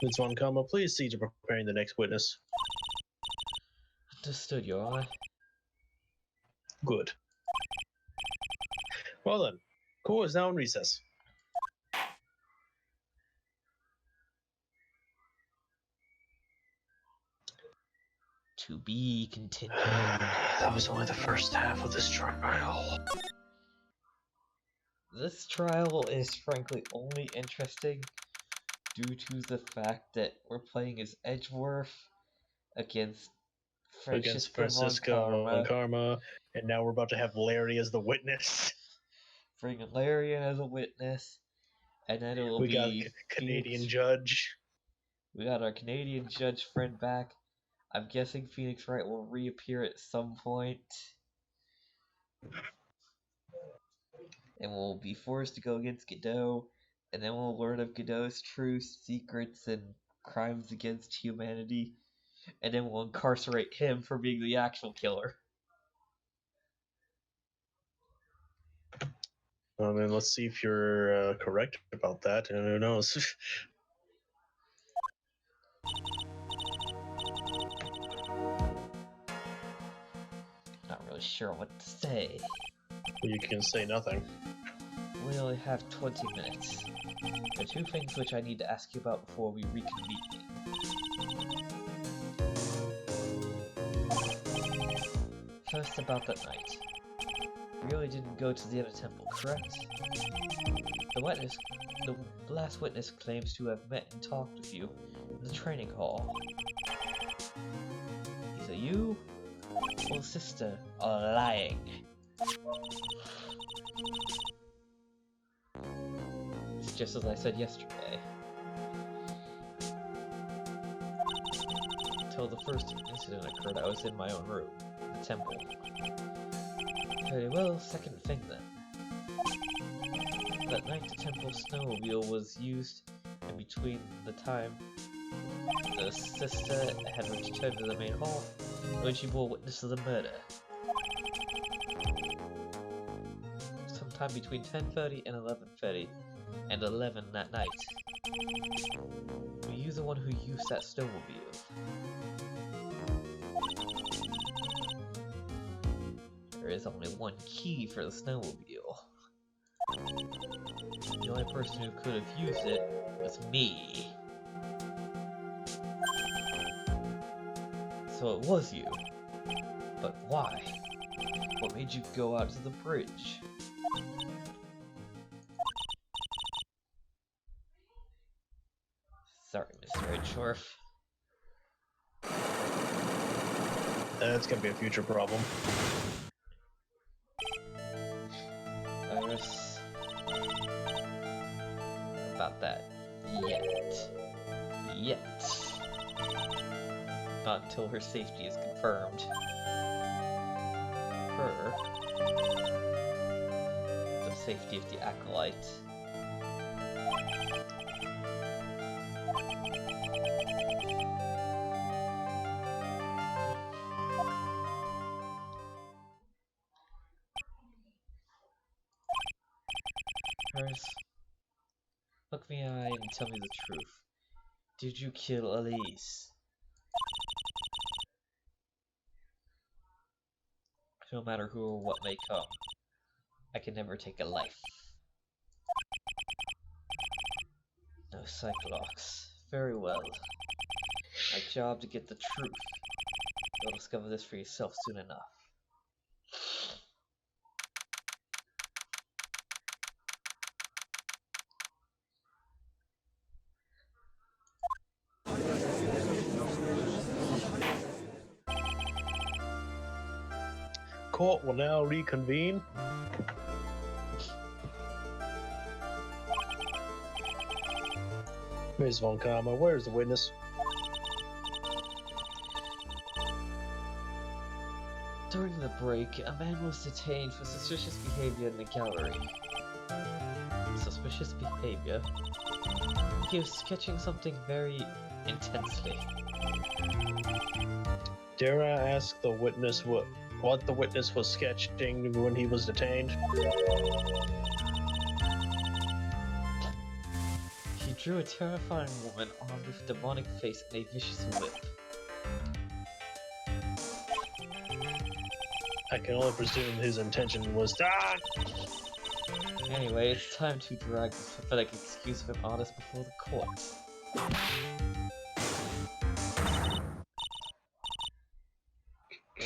Ms. Von Karma, please see to preparing the next witness. Understood, Your Honor. Good. Well then, court is now in recess. To be continued. That was only the first half of this trial. This trial is frankly only interesting due to the fact that we're playing as Edgeworth against Francisco Von Karma, and now we're about to have Larry as the witness. Bring Larry in as a witness, and then it will be... We got a Canadian judge. We got our Canadian judge friend back. I'm guessing Phoenix Wright will reappear at some point. And we'll be forced to go against Godot, and then we'll learn of Godot's true secrets and crimes against humanity, and then we'll incarcerate him for being the actual killer. I mean, let's see if you're correct about that, and who knows. Not really sure what to say. You can say nothing. We only have 20 minutes. There are two things which I need to ask you about before we reconvene. First, about that night. You really didn't go to the other temple, correct? The last witness claims to have met and talked with you in the training hall. Either you or the sister are lying. It's just as I said yesterday. Until the first incident occurred, I was in my own room, the temple. Very well, second thing then. That night the temple snowmobile was used in between the time the sister had returned to the main hall and when she bore witness to the murder. Sometime between 10:30 and 11:30 and 11 that night. Were you the one who used that snowmobile? There is only one key for the snowmobile. The only person who could have used it was me. So it was you. But why? What made you go out to the bridge? Mr. Edgeworth. That's gonna be a future problem. Iris. About that. Yet. Not until her safety is confirmed. Her. The safety of the Acolyte. Hers. Look me in the eye and tell me the truth. Did you kill Elise? No matter who or what may come, I can never take a life. No Cyclops. Very well. My job to get the truth. You'll discover this for yourself soon enough. Court will now reconvene. Ms. Von Karma, where's the witness? During the break, a man was detained for suspicious behavior in the gallery. Suspicious behavior? He was sketching something very intensely. Dare I ask the witness what the witness was sketching when he was detained? He drew a terrifying woman armed with a demonic face and a vicious whip. I can only presume his intention was to... Anyway, it's time to drag this pathetic excuse of an artist before the court.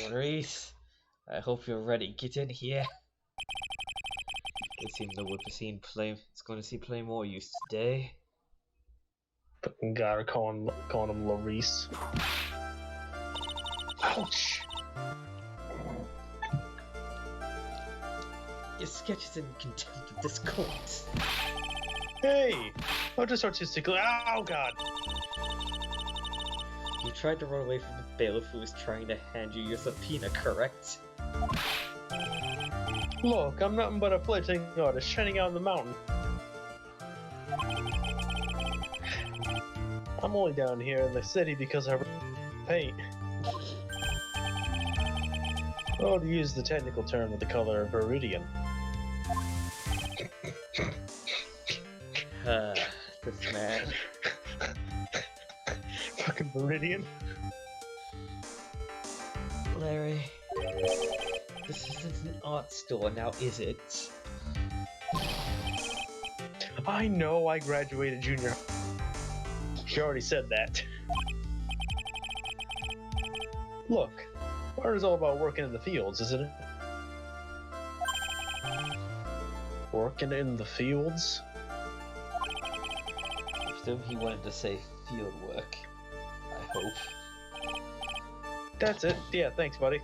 Maurice, I hope you're ready. Get in here. It seems the whip is seen play. It's going to see play more use today. Fucking gotta calling him Larice. Ouch! Your sketch is in contempt of this court. Hey! I'll just artistically. Oh god! You tried to run away from the bailiff who was trying to hand you your subpoena, correct? Look, I'm nothing but a fledgling artist shining out in the mountain. I'm only down here in the city because I paint. Oh, to use the technical term of the color of Viridian. This man. Fucking Viridian. Larry, this isn't an art store now, is it? I know I graduated junior. She already said that. Look, art is all about working in the fields, isn't it? Working in the fields? I presume he wanted to say field work. I hope. That's it. Yeah, thanks, buddy.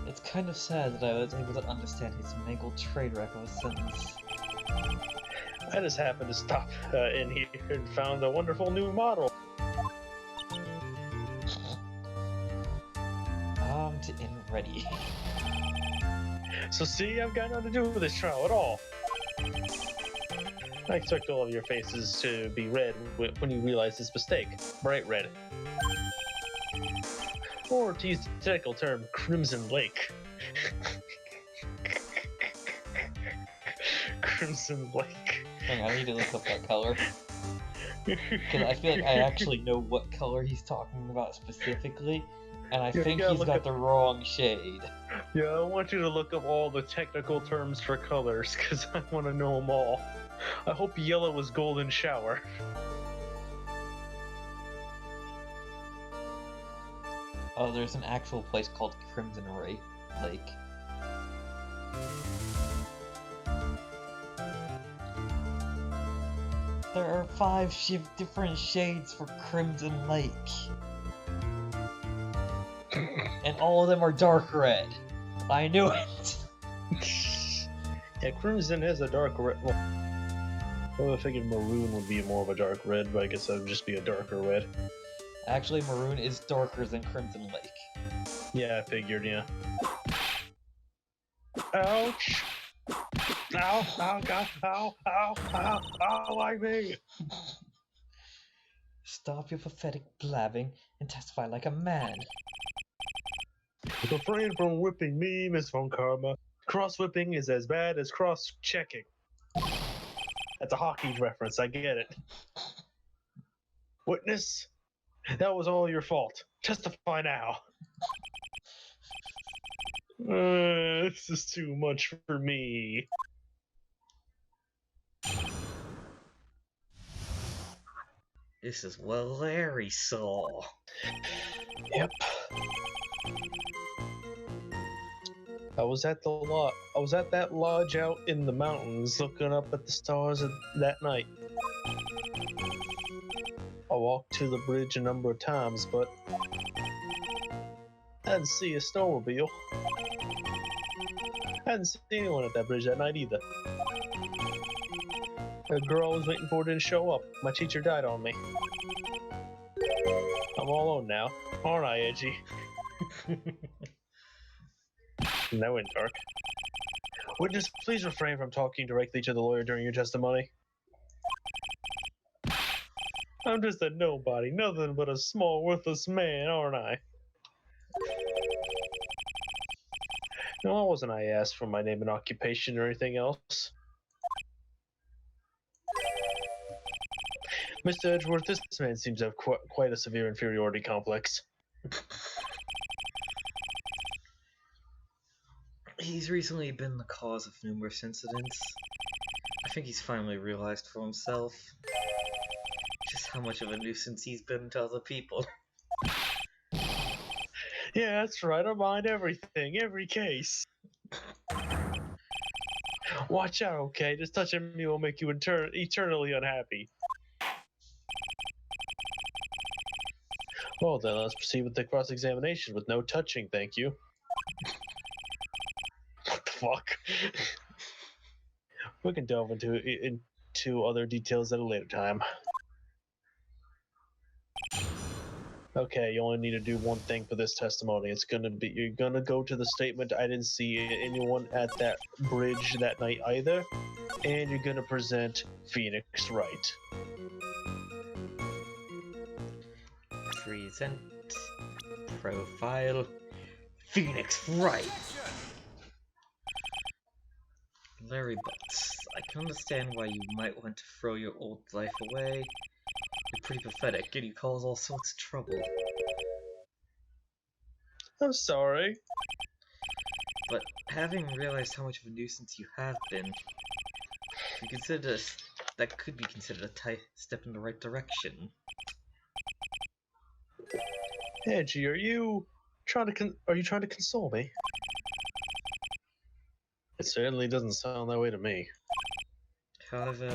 It's kind of sad that I was able to understand his mangled trade rack of a sentence. I just happened to stop in here and found a wonderful new model. Armed and ready. So see, I've got nothing to do with this trial at all. I expect all of your faces to be red when you realize this mistake. Bright red. Or to use the technical term, Crimson Lake. Crimson Lake. Hang on, I need to look up that color. Because I feel like I actually know what color he's talking about specifically, and I think he's got the wrong shade. Yeah, I want you to look up all the technical terms for colors, because I want to know them all. I hope yellow is golden shower. Oh, there's an actual place called Crimson Lake. There are 5 different shades for Crimson Lake. And all of them are dark red. I knew it! Yeah, Crimson has a dark red. Well, I figured Maroon would be more of a dark red, but I guess that would just be a darker red. Actually, Maroon is darker than Crimson Lake. Yeah, I figured, yeah. Ouch! Ow, ow, God, ow, ow, ow, ow, like me! Stop your pathetic blabbing and testify like a man. Refrain from whipping me, Miss Von Karma. Cross-whipping is as bad as cross-checking. That's a hockey reference, I get it. Witness, that was all your fault. Testify now. This is too much for me. This is what Larry saw. Yep. I was at that lodge out in the mountains looking up at the stars that night. I walked to the bridge a number of times, but I didn't see a snowmobile. I hadn't seen anyone at that bridge that night either. The girl I was waiting for didn't show up. My teacher died on me. I'm all alone now, aren't I, Edgy? That went dark. Witness, please refrain from talking directly to the lawyer during your testimony. I'm just a nobody, nothing but a small, worthless man, aren't I? No, it wasn't I asked for my name and occupation or anything else. Mr. Edgeworth, this man seems to have quite a severe inferiority complex. He's recently been the cause of numerous incidents. I think he's finally realized for himself just how much of a nuisance he's been to other people. Yeah, that's right. I mind everything, every case. Watch out, okay? Just touching me will make you eternally unhappy. Well then, let's proceed with the cross-examination with no touching, thank you. What the fuck? We can delve into other details at a later time. Okay, you only need to do one thing for this testimony. It's gonna be, you're gonna go to the statement, I didn't see anyone at that bridge that night either, and you're gonna present Phoenix Wright. Present profile Phoenix Wright. Larry Butts, I can understand why you might want to throw your old life away. You're pretty pathetic and you cause all sorts of trouble. I'm sorry. But having realized how much of a nuisance you have been, you consider that could be considered a step in the right direction. Angie, are you trying to console me? It certainly doesn't sound that way to me. However,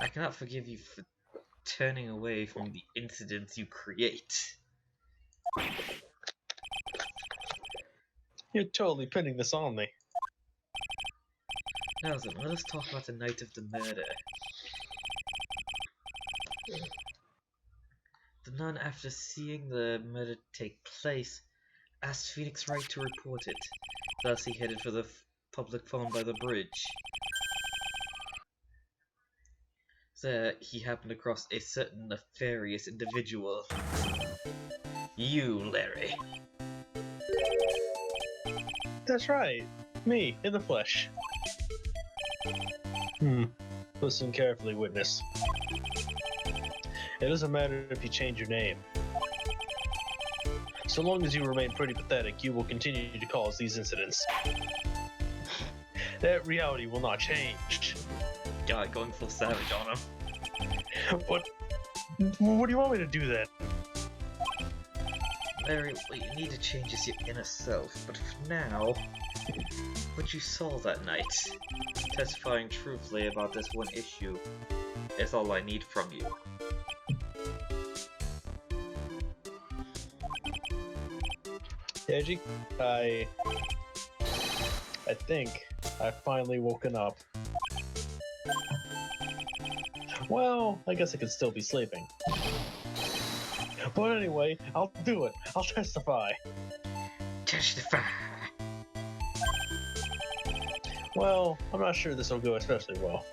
I cannot forgive you for turning away from the incidents you create. You're totally pinning this on me. Now then, let us talk about the night of the murder. The nun, after seeing the murder take place, asked Phoenix Wright to report it. Thus he headed for the public phone by the bridge. There, he happened across a certain nefarious individual. You, Larry. That's right. Me, in the flesh. Listen carefully, witness. It doesn't matter if you change your name. So long as you remain pretty pathetic, you will continue to cause these incidents. That reality will not change. God, going full savage on him. What do you want me to do then? Larry, what you need to change is your inner self, but for now, what you saw that night, testifying truthfully about this one issue, is all I need from you. Edgy, I think I've finally woken up. Well, I guess I could still be sleeping. But anyway, I'll do it. I'll testify. Testify! Well, I'm not sure this will go especially well.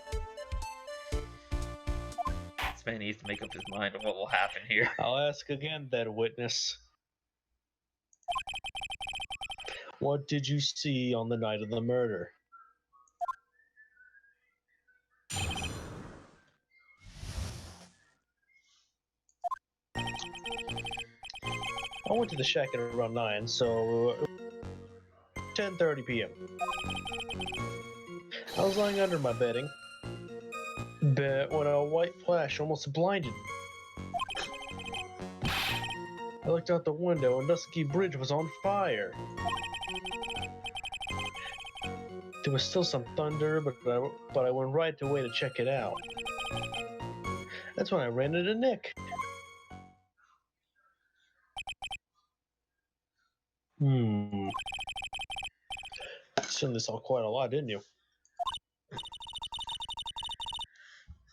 This man needs to make up his mind on what will happen here. I'll ask again, then, witness. What did you see on the night of the murder? I went to the shack at around 9, so 10:30 p.m. I was lying under my bedding, but when a white flash almost blinded me. I looked out the window and Dusky Bridge was on fire. There was still some thunder, but I went right away to check it out. That's when I ran into Nick. Seen this all quite a lot, didn't you?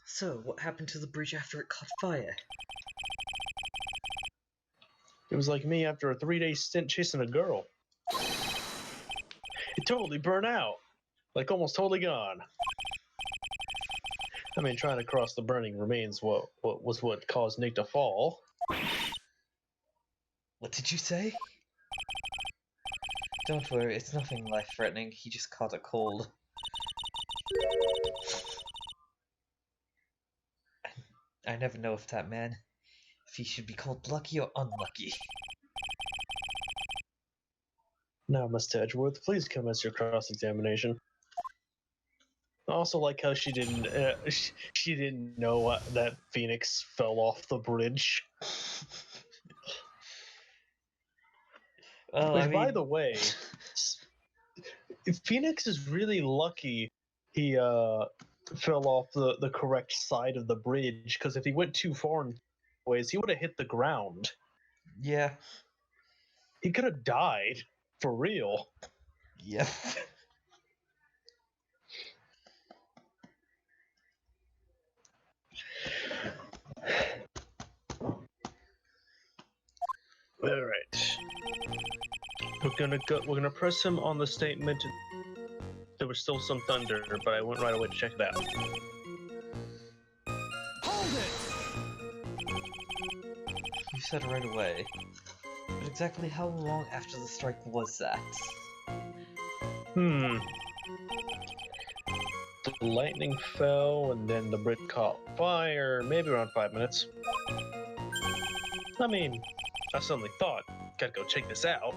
So, what happened to the bridge after it caught fire? It was like me after a 3-day stint chasing a girl. It totally burned out. Like almost totally gone. I mean, trying to cross the burning remains what caused Nick to fall. What did you say? Don't worry, it's nothing life-threatening. He just caught a cold. I never know if that man, if he should be called lucky or unlucky. Now, Mr. Edgeworth, please commence your cross-examination. I also like how she didn't know that Phoenix fell off the bridge. Well, Which, I mean... by the way, Phoenix is really lucky he fell off the correct side of the bridge, because if he went too far ways, he would have hit the ground. Yeah. He could have died, for real. Yep. Alright. We're gonna press him on the statement. There was still some thunder, but I went right away to check it out. Hold it! You said right away. But exactly how long after the strike was that? The lightning fell, and then the bridge caught fire, maybe around 5 minutes. I mean, I suddenly thought, gotta go check this out.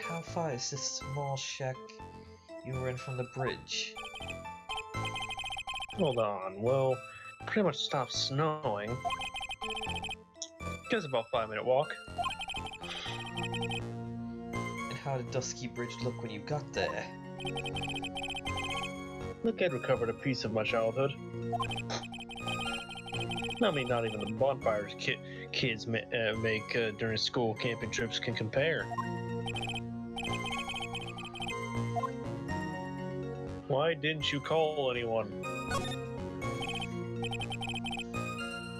How far is this small shack you were in from the bridge? Hold on, well, pretty much stopped snowing. Guess about 5-minute walk. And how did Dusky Bridge look when you got there? Look, I'd recovered a piece of my childhood. I mean, not even the bonfires kids make during school camping trips can compare. Why didn't you call anyone?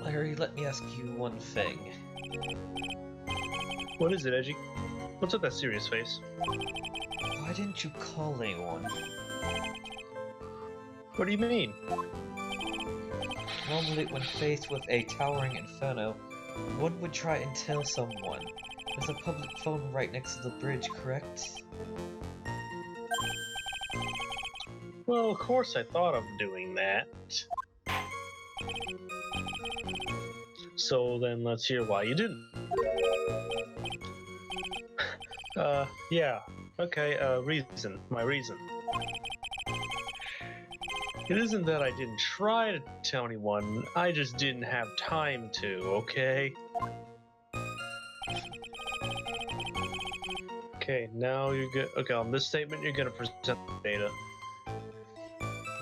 Larry, let me ask you one thing. What is it, Edgy? What's up that serious face? Why didn't you call anyone? What do you mean? Normally, when faced with a towering inferno, one would try and tell someone. There's a public phone right next to the bridge, correct? Well, of course I thought of doing that. So then let's hear why you didn't. Yeah. Okay, reason. My reason. It isn't that I didn't try to tell anyone, I just didn't have time to, okay? Okay, now you're good. Okay, on this statement, you're gonna present the data.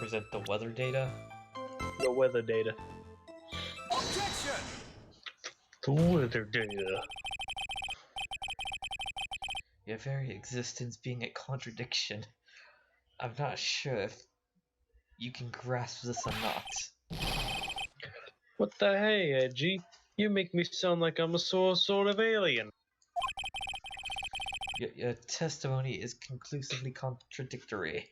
present the weather data? The weather data. Objection! The weather data. Your very existence being a contradiction. I'm not sure if you can grasp this or not. What the hey, Edgy? You make me sound like I'm a sort of alien. Your testimony is conclusively contradictory.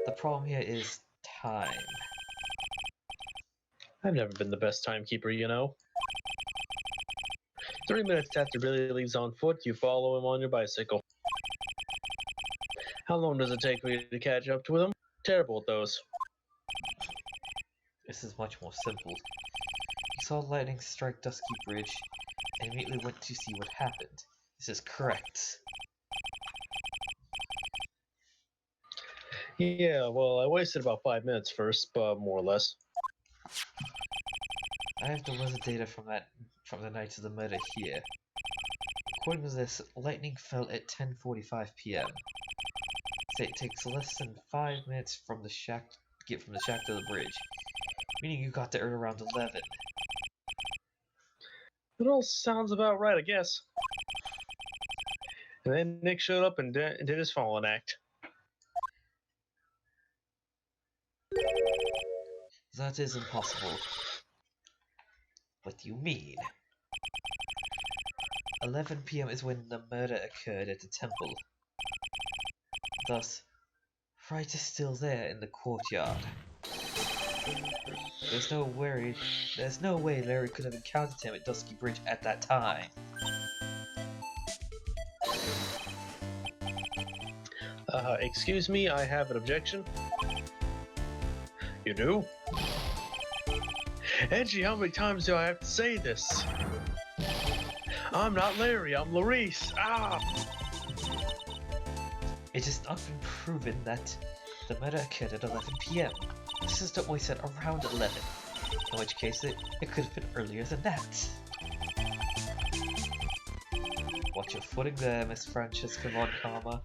The problem here is time. I've never been the best timekeeper, you know. 3 minutes after Billy leaves on foot, you follow him on your bicycle. How long does it take for you to catch up to them? Terrible at those. This is much more simple. You saw lightning strike Dusky Bridge and immediately went to see what happened. This is correct. Yeah, well, I wasted about 5 minutes first, but more or less. I have the weather data from the night of the murder here. According to this, lightning fell at 10:45 p.m. Say it takes less than 5 minutes from the shack to get from the shack to the bridge, meaning you got there around 11. It all sounds about right, I guess. And then Nick showed up and did his fallen act. That is impossible. What do you mean? 11 p.m. is when the murder occurred at the temple. Thus, Wright is still there in the courtyard. There's no way Larry could have encountered him at Dusky Bridge at that time. Excuse me, I have an objection. You do? Edgy, how many times do I have to say this? I'm not Larry, I'm Larice. Ah! It has not been proven that the murder occurred at 11 p.m. The sister always said around 11, in which case it could have been earlier than that. Watch your footing there, Miss Francesca Von Karma.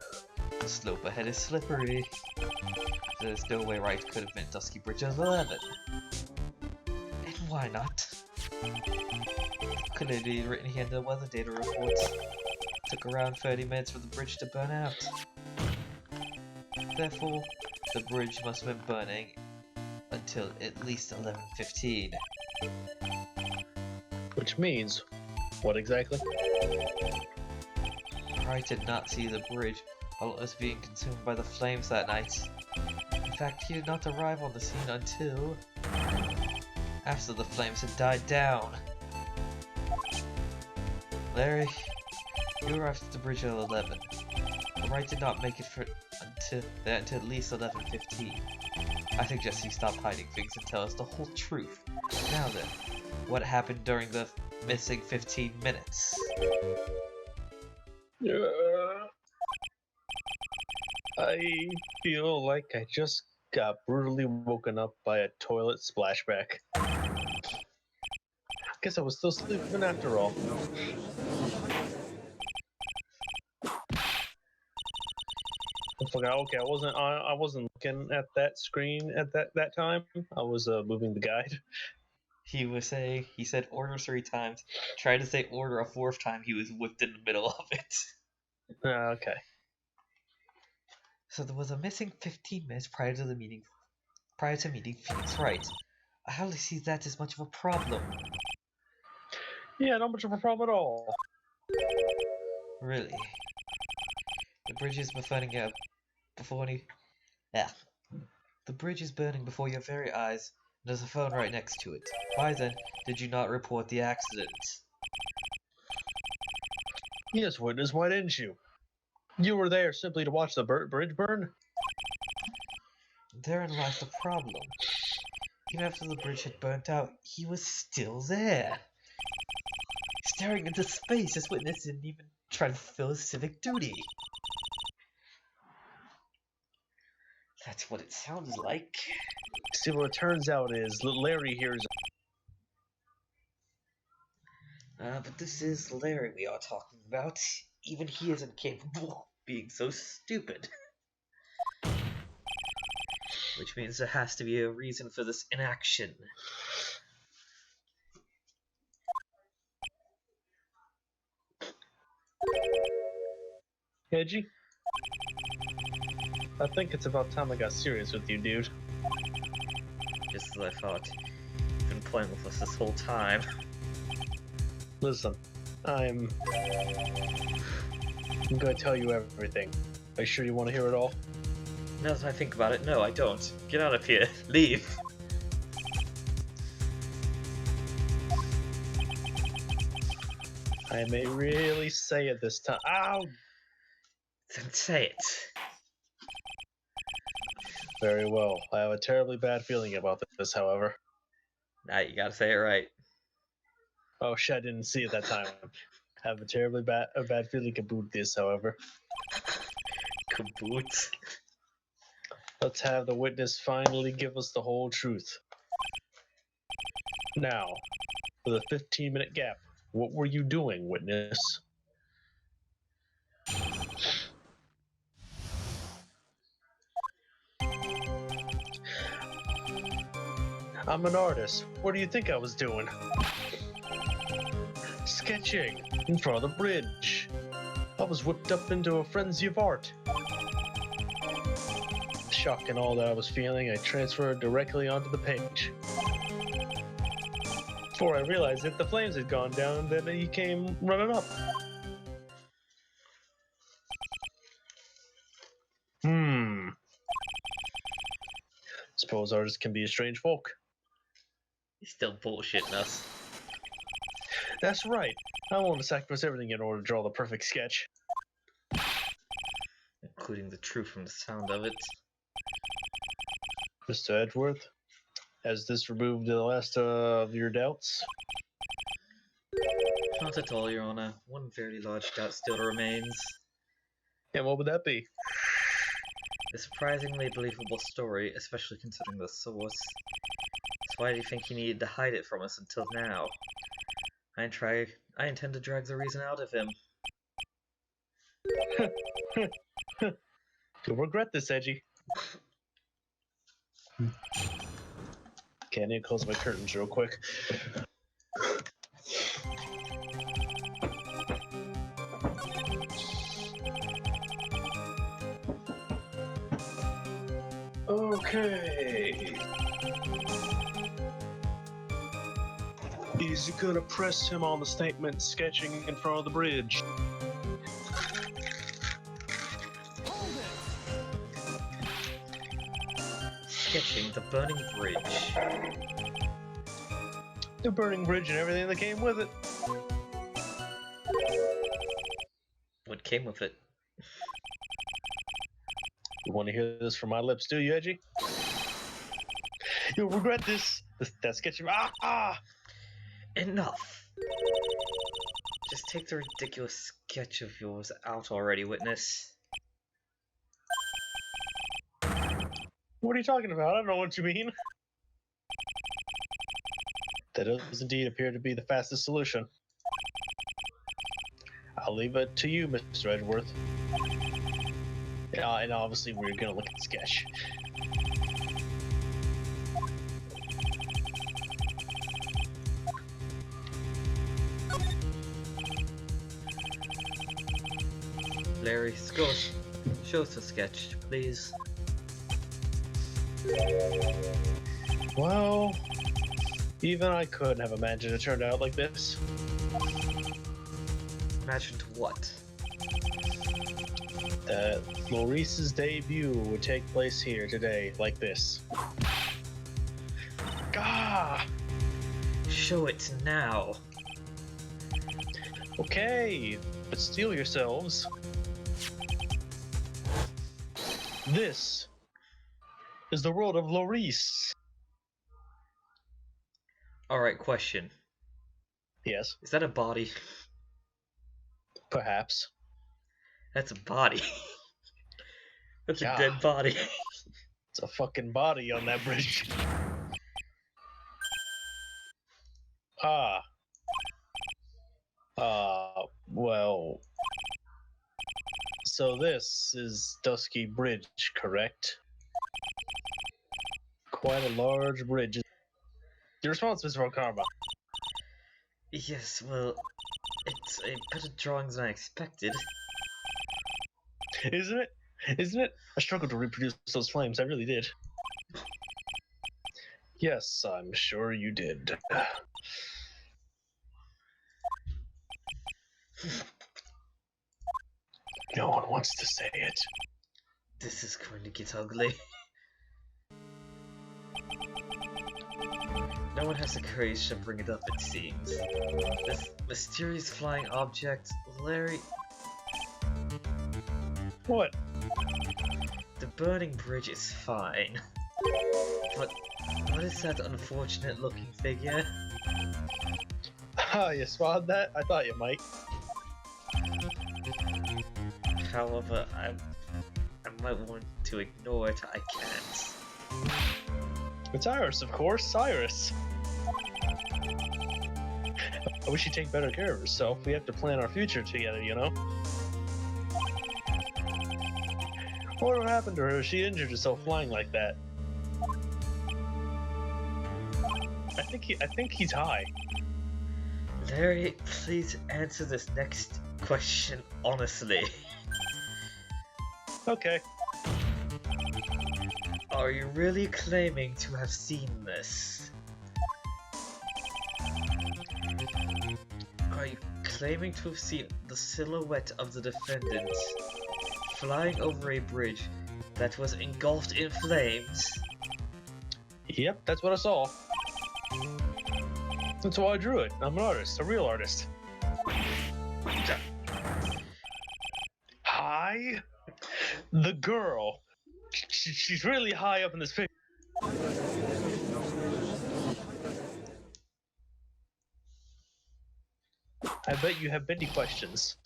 The slope ahead is slippery. There's no way Wright could have been at Dusky Bridge at 11. And why not? Could it be written here in the weather data reports? Took around 30 minutes for the bridge to burn out. Therefore, the bridge must have been burning until at least 11:15. Which means, what exactly? Wright did not see the bridge while it was being consumed by the flames that night. In fact, he did not arrive on the scene until after the flames had died down. Larry, you arrived at the bridge at 11. But Wright did not make it until at least 11:15. I suggest you stop hiding things and tell us the whole truth. Now then, what happened during the missing 15 minutes? I feel like I just got brutally woken up by a toilet splashback. Guess I was still sleeping after all. Okay, I wasn't looking at that screen at that time. I was moving the guide. He said order 3 times, tried to say order a 4th time, he was whipped in the middle of it. Okay. So there was a missing 15 minutes prior to meeting Phoenix Wright. I hardly see that as much of a problem. Yeah, not much of a problem at all. Really. The bridge is burning The bridge is burning before your very eyes, and there's a phone right next to it. Why then did you not report the accident? Yes, witness, why didn't you? You were there simply to watch the bridge burn? Therein lies the problem. Even after the bridge had burnt out, he was still there. Staring into space, this witness didn't even try to fulfill his civic duty. That's what it sounds like. See, what it turns out is Larry here is... But this is Larry we are talking about. Even he isn't capable of being so stupid. Which means there has to be a reason for this inaction. Edgy? I think it's about time I got serious with you, dude. Just as I thought. You've been playing with us this whole time. Listen, I'm gonna tell you everything. Are you sure you want to hear it all? Now that I think about it, no, I don't. Get out of here. Leave. I may really say it this time. Ow! Then say it. Very well. I have a terribly bad feeling about this, however. Nah, you gotta say it right. Oh shit, I didn't see it that time. I have a terribly bad feeling about this, however. Kaboot. Let's have the witness finally give us the whole truth. Now, for the 15-minute gap, what were you doing, witness? I'm an artist. What do you think I was doing? Sketching in front of the bridge. I was whipped up into a frenzy of art. Shock and all that I was feeling, I transferred directly onto the page. Before I realized it, the flames had gone down, then he came running up. Suppose artists can be a strange folk. He's still bullshitting us. That's right. I want to sacrifice everything in order to draw the perfect sketch. Including the truth from the sound of it. Mr. Edgeworth, has this removed the last of your doubts? Not at all, Your Honor. One very large doubt still remains. And what would that be? A surprisingly believable story, especially considering the source. So why do you think he needed to hide it from us until now? I intend to drag the reason out of him. You'll regret this, Edgy. Okay, I need to close my curtains real quick. Okay. Is he gonna press him on the statement sketching in front of the bridge? Hold it! Sketching the burning bridge. The burning bridge and everything that came with it. What came with it? You want to hear this from my lips, do you, Edgy? You'll regret this. That sketching. Enough! Just take the ridiculous sketch of yours out already, witness. What are you talking about? I don't know what you mean. That does indeed appear to be the fastest solution. I'll leave it to you, Mr. Edgeworth. And obviously we're gonna look at the sketch. Larry, Scott, show us the sketch, please. Well, even I couldn't have imagined it turned out like this. Imagined what? That Maurice's debut would take place here today, like this. Gah! Show it now. Okay, but steel yourselves. This is the world of Maurice. Alright, question. Yes, Is that a body? perhaps. That's a body. That's Yeah. a dead body. It's a fucking body on that bridge. Well. So this is Dusky Bridge, correct? quite a large bridge. Your response, Mr. Karma. Yes, well, it's a better drawing than I expected. Isn't it? Isn't it? I struggled to reproduce those flames. I really did. Yes, I'm sure you did. No one wants to say it. This is going to get ugly. No one has the courage to bring it up, it seems. This mysterious flying object, Larry... What? The burning bridge is fine. But what is that unfortunate looking figure? Ah, you spotted that? I thought you might. However, I might want to ignore it. I can't. It's Iris, of course. Iris. I wish she'd take better care of herself. We have to plan our future together, you know? What happened to her? She injured herself flying like that. I think he's high. Larry, please answer this next question honestly. Okay. Are you really claiming to have seen this? Are you claiming to have seen the silhouette of the defendant flying over a bridge that was engulfed in flames? Yep, that's what I saw. That's why I drew it. I'm an artist, a real artist. Hi? The girl. She's really high up in this picture. I bet you have many questions.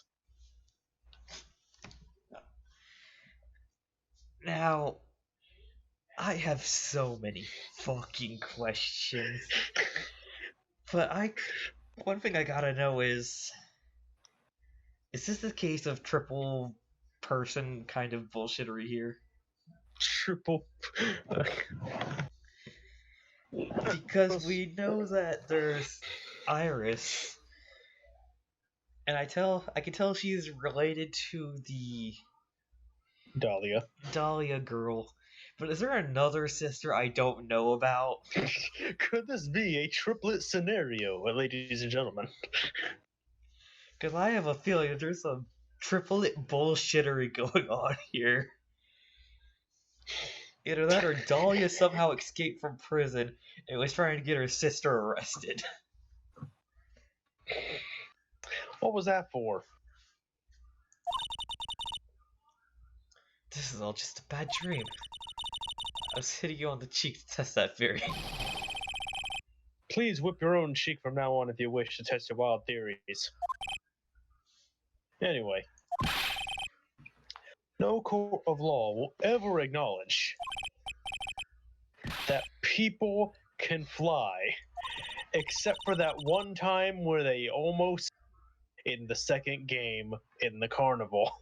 Now, I have so many fucking questions. But one thing I gotta know is this the case of triple person kind of bullshittery here? Triple. Because we know that there's Iris, and I can tell she's related to the Dahlia girl. But is there another sister I don't know about? Could this be a triplet scenario, ladies and gentlemen? Because I have a feeling that there's some triplet bullshittery going on here. Either that or Dahlia somehow escaped from prison and was trying to get her sister arrested. What was that for? This is all just a bad dream. I was hitting you on the cheek to test that theory. Please whip your own cheek from now on if you wish to test your wild theories. Anyway, no court of law will ever acknowledge that people can fly, except for that one time where they almost in the second game in the carnival.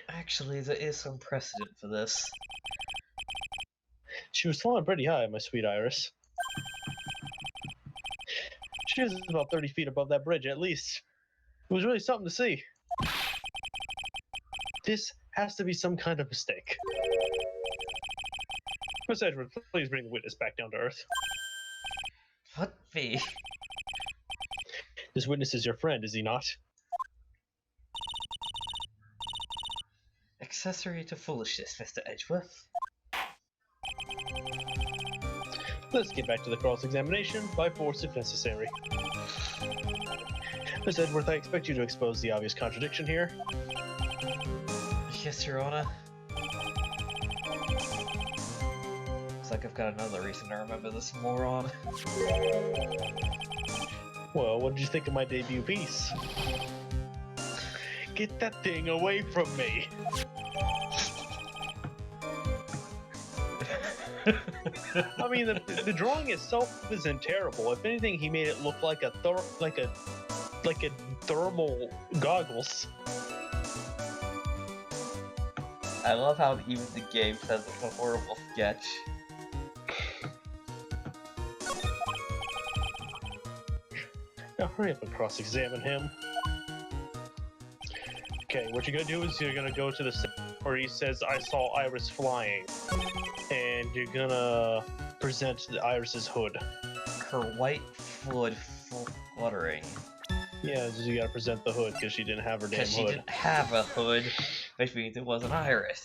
Actually, there is some precedent for this. She was flying pretty high, my sweet Iris. She was about 30 feet above that bridge, at least. It was really something to see. This has to be some kind of mistake. Miss Edgeworth, please bring the witness back down to earth. What me? This witness is your friend, is he not? Accessory to foolishness, Mr. Edgeworth. Let's get back to the cross-examination by force if necessary. Miss Edgeworth, I expect you to expose the obvious contradiction here. Yes, Your Honor. Looks like I've got another reason to remember this moron. Well, what did you think of my debut piece? Get that thing away from me! I mean, the drawing itself isn't terrible. If anything, he made it look like a thermal goggles. I love how even the game says it's a horrible sketch. Now hurry up and cross-examine him. Okay, what you're gonna do is you're gonna go to the where he says, "I saw Iris flying," and you're gonna present the Iris's hood. Her white hood fluttering. Yeah, so you gotta present the hood because she didn't have her damn Because she hood. didn't have a hood, which means it was an iris.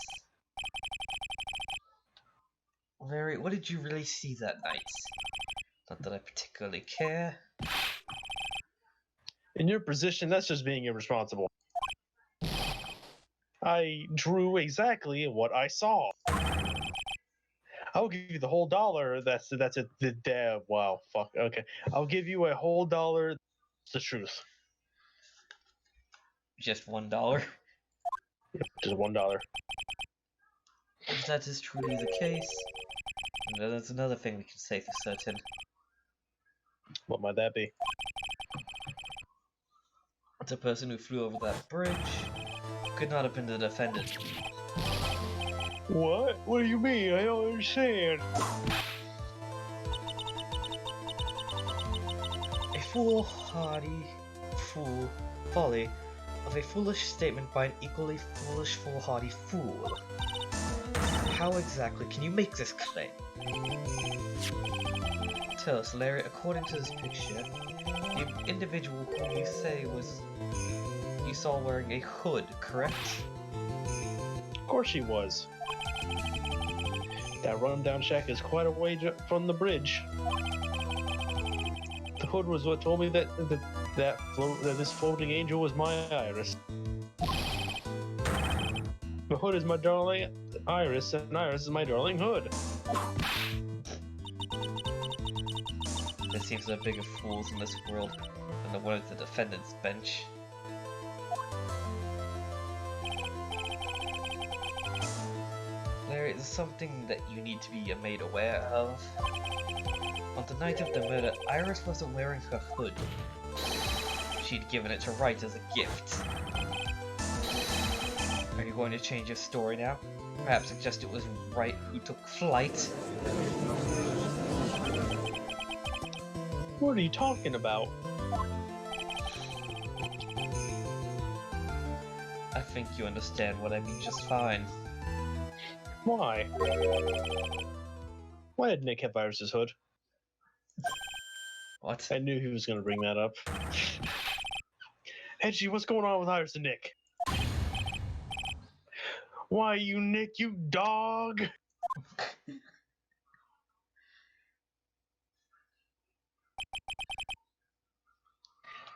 Larry, what did you really see that night? Not that I particularly care. In your position, that's just being irresponsible. I drew exactly what I saw. I'll give you the whole $1. That's it. Wow, fuck. Okay, I'll give you a whole $1. It's the truth. Just $1? Just $1. If that is truly the case, then there's another thing we can say for certain. What might that be? The person who flew over that bridge could not have been the defendant. What? What do you mean? I don't understand. A foolhardy folly of a foolish statement by an equally foolish foolhardy fool. How exactly can you make this claim? Tell us, Larry, according to this picture, the individual whom you say you saw wearing a hood, correct? Of course she was. That rundown shack is quite a way from the bridge. The hood was what told me that this floating angel was my Iris. The hood is my darling Iris, and Iris is my darling hood. There seems there are bigger fools in this world than the one at the defendant's bench. There is something that you need to be made aware of. On the night of the murder, Iris wasn't wearing her hood. She'd given it to Wright as a gift. Are you going to change your story now? Perhaps suggest it was Wright who took flight? What are you talking about? I think you understand what I mean just fine. Why? Why did Nick have Iris's hood? What? I knew he was going to bring that up. Edgy, what's going on with Iris and Nick? Why, you Nick, you dog!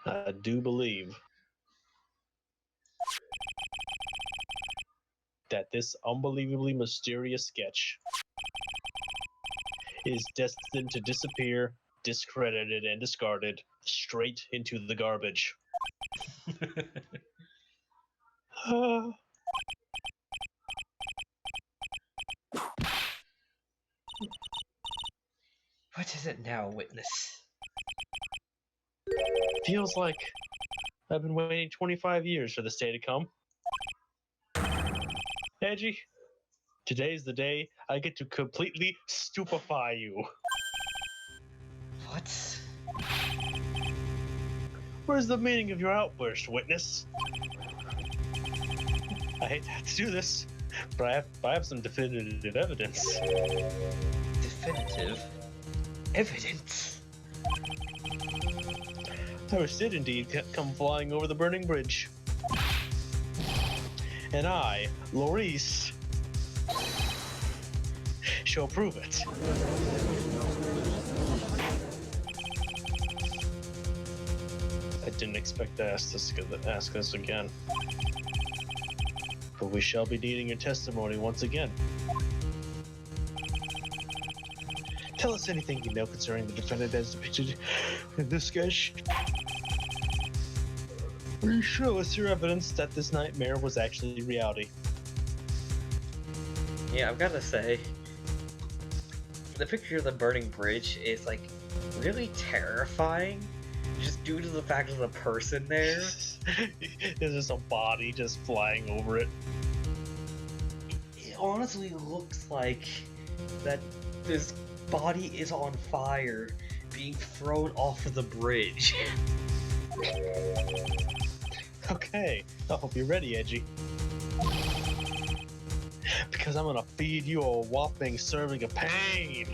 I do believe that this unbelievably mysterious sketch is destined to disappear, discredited, and discarded straight into the garbage. What is it now, witness? Feels like I've been waiting 25 years for this day to come. Edgy, today's the day I get to completely stupefy you. What? Where's the meaning of your outburst, witness? I hate to have to do this, but I have some definitive evidence. Definitive evidence? Iris did indeed come flying over the burning bridge. And I, Maurice, shall prove it. I didn't expect to ask this again. But we shall be needing your testimony once again. Tell us anything you know concerning the defendant as depicted in this sketch. Will you show us your evidence that this nightmare was actually reality? Yeah, I've gotta say, the picture of the burning bridge is, like, really terrifying, just due to the fact of the person there. There's just a body just flying over it. honestly looks like that this body is on fire, being thrown off of the bridge. Okay, I hope you're ready, Edgy. Because I'm gonna feed you a whopping serving of pain.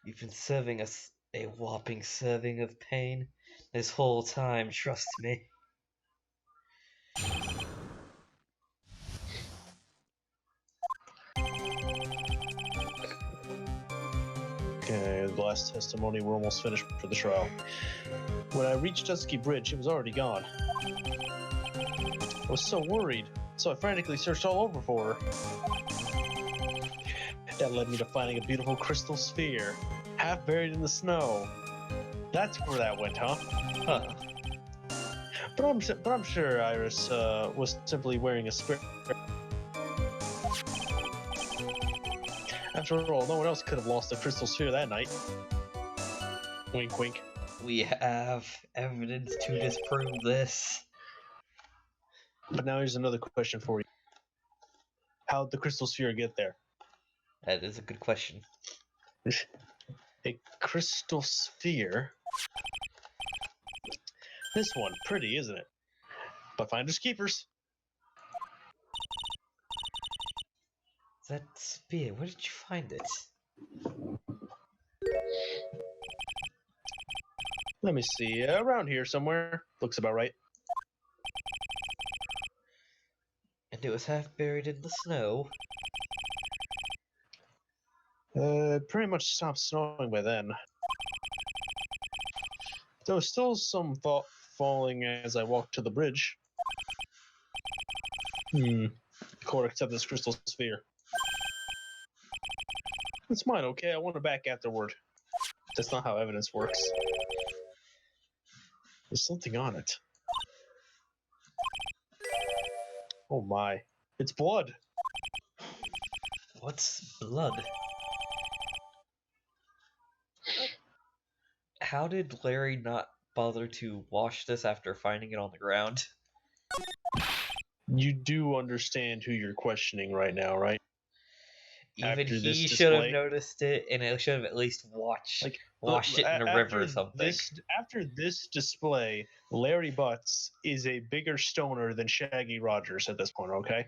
You've been serving us a whopping serving of pain this whole time, trust me. Okay, the last testimony, we're almost finished for the trial. When I reached Dusky Bridge, it was already gone. I was so worried, so I frantically searched all over for her. That led me to finding a beautiful crystal sphere, half buried in the snow. That's where that went, huh? Huh. But I'm sure Iris was simply wearing a spirit. After all, no one else could have lost the crystal sphere that night. Wink, wink. We have evidence to disprove this. But now here's another question for you. How'd the crystal sphere get there? That is a good question. A crystal sphere? This one, pretty, isn't it? But finders keepers. That spear, where did you find it? Let me see, around here somewhere. Looks about right. And it was half buried in the snow. Pretty much stopped snowing by then. There was still some falling as I walked to the bridge. Court accept this crystal sphere. It's mine, okay? I want it back afterward. That's not how evidence works. There's something on it. Oh my. It's blood. What's blood? How did Larry not bother to wash this after finding it on the ground? You do understand who you're questioning right now, right? Even After this he should have display? noticed it, and it should have at least washed Look, it in a river or something. After this display, Larry Butts is a bigger stoner than Shaggy Rogers at this point, okay?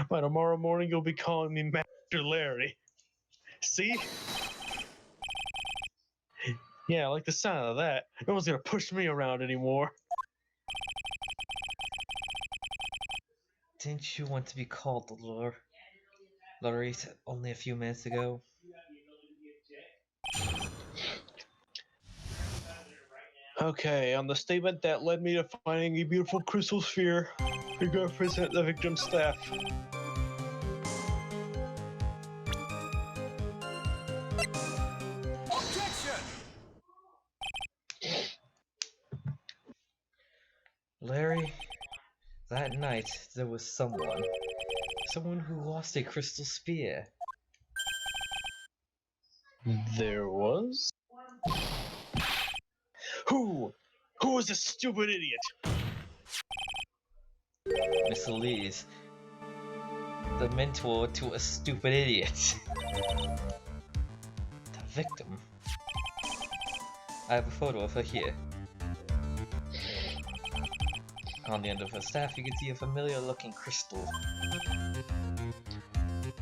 By tomorrow morning, you'll be calling me Master Larry. See? Yeah, I like the sound of that. No one's gonna push me around anymore. Didn't you want to be called Larry only a few minutes ago? Okay, on the statement that led me to finding a beautiful crystal sphere, we go present the victim's staff. Objection! Larry, that night there was someone who lost a crystal spear. There was? Who? Who was this stupid idiot? Miss Elise, the mentor to a stupid idiot. The victim. I have a photo of her here. On the end of her staff, you can see a familiar-looking crystal.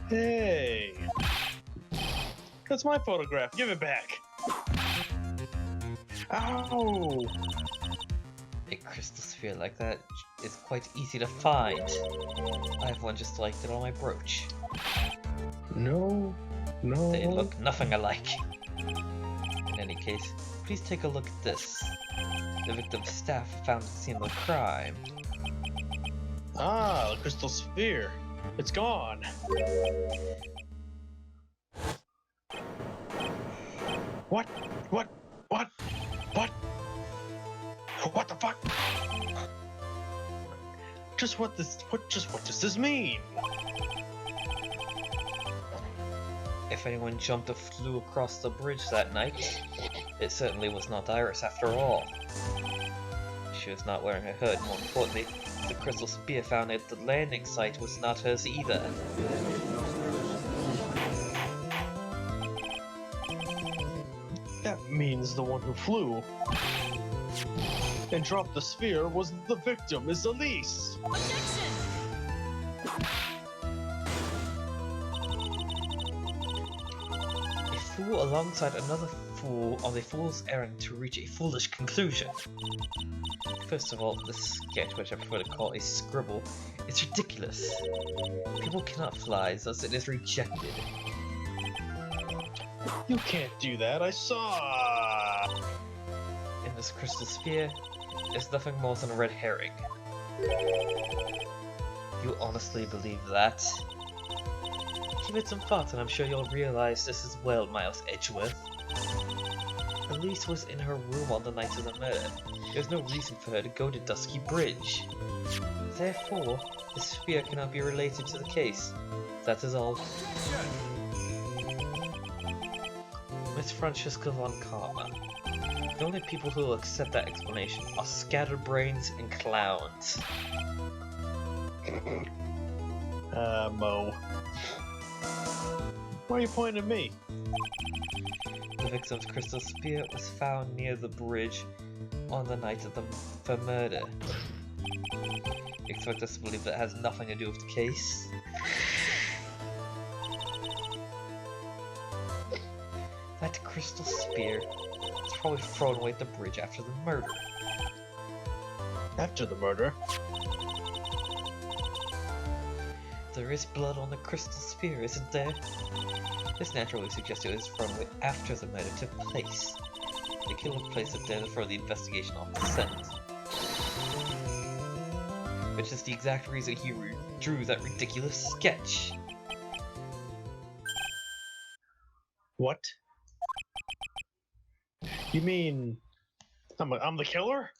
Hey! That's my photograph. Give it back. Ow! A crystal sphere like that is quite easy to find. I have one just like it on my brooch. No. They look nothing alike. In any case, please take a look at this. The victim's staff found at the scene of the crime. Ah, the crystal sphere. It's gone. What? What? What? What? What the fuck? What does this mean? If anyone jumped or flew across the bridge that night, it certainly was not Iris after all. she was not wearing her hood. More importantly, the crystal spear found at the landing site was not hers either. That means the one who flew and dropped the sphere was the victim, is Elise! A fool alongside another fool on a fool's errand to reach a foolish conclusion. First of all, this sketch, which I prefer to call a scribble, is ridiculous. People cannot fly, thus it is rejected. You can't do that, I saw! In this crystal sphere, is nothing more than a red herring. You honestly believe that? Give it some thought and I'm sure you'll realize this as well, Miles Edgeworth. Elise was in her room on the night of the murder. There's no reason for her to go to Dusky Bridge. Therefore, the sphere cannot be related to the case. That is all. Miss Francesca von Karma. The only people who will accept that explanation are scatterbrains and clowns. Mo. Why are you pointing at me? The victim's crystal spear was found near the bridge on the night of the murder. You expect us to believe that has nothing to do with the case? That crystal spear was probably thrown away at the bridge after the murder. After the murder? There is blood on the crystal sphere, isn't there? This naturally suggests it was thrown away after the murder took place. The killer placed it there to throw the investigation off the scent. Which is the exact reason he drew that ridiculous sketch. What? You mean I'm the killer?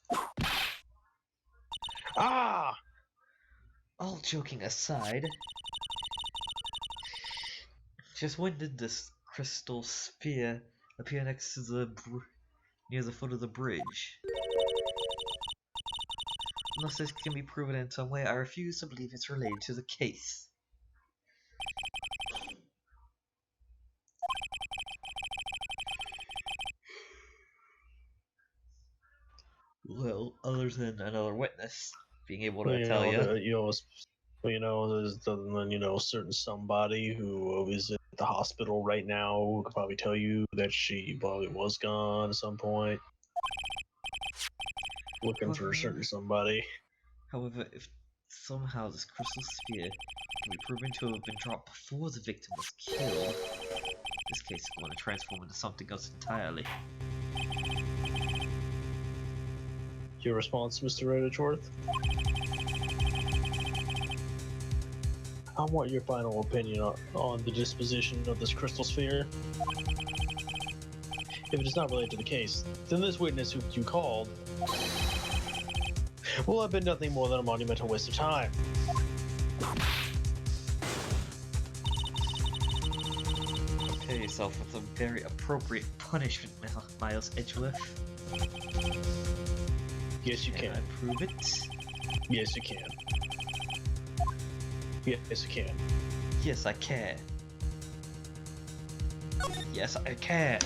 Ah! All joking aside, just when did this crystal sphere appear next to the near the foot of the bridge? Unless this can be proven in some way, I refuse to believe it's related to the case. Well, other than another witness being able to tell you. There's certain somebody who is at the hospital right now who could probably tell you that she probably was gone at some point. Looking for a certain somebody. However, if somehow this crystal sphere can be proven to have been dropped before the victim was killed, this case is going to transform into something else entirely. Your response, Mr. Edgeworth? I want your final opinion on the disposition of this crystal sphere. If it is not related to the case, then this witness who you called will have been nothing more than a monumental waste of time. Prepare yourself with a very appropriate punishment, Miles Edgeworth. Yes, you can. I prove it? Yes, you can. Yes, you can. Yes, I can. Yes, I can.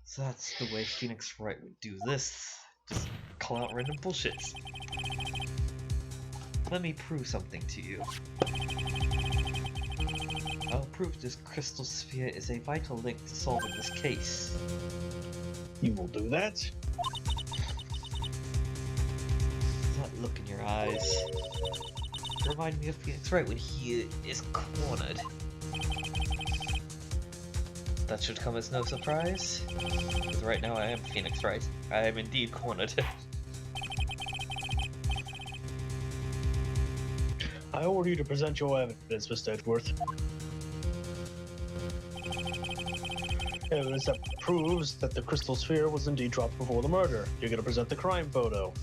So that's the way Phoenix Wright would do this. Just call out random bullshits. Let me prove something to you. I'll prove this crystal sphere is a vital link to solving this case. You will do that? That look in your eyes. Remind me of Phoenix Wright when he is cornered. That should come as no surprise, because right now I am Phoenix Wright. I am indeed cornered. I order you to present your evidence, Mr. Edgeworth. Evidence that proves that the crystal sphere was indeed dropped before the murder. You're gonna present the crime photo.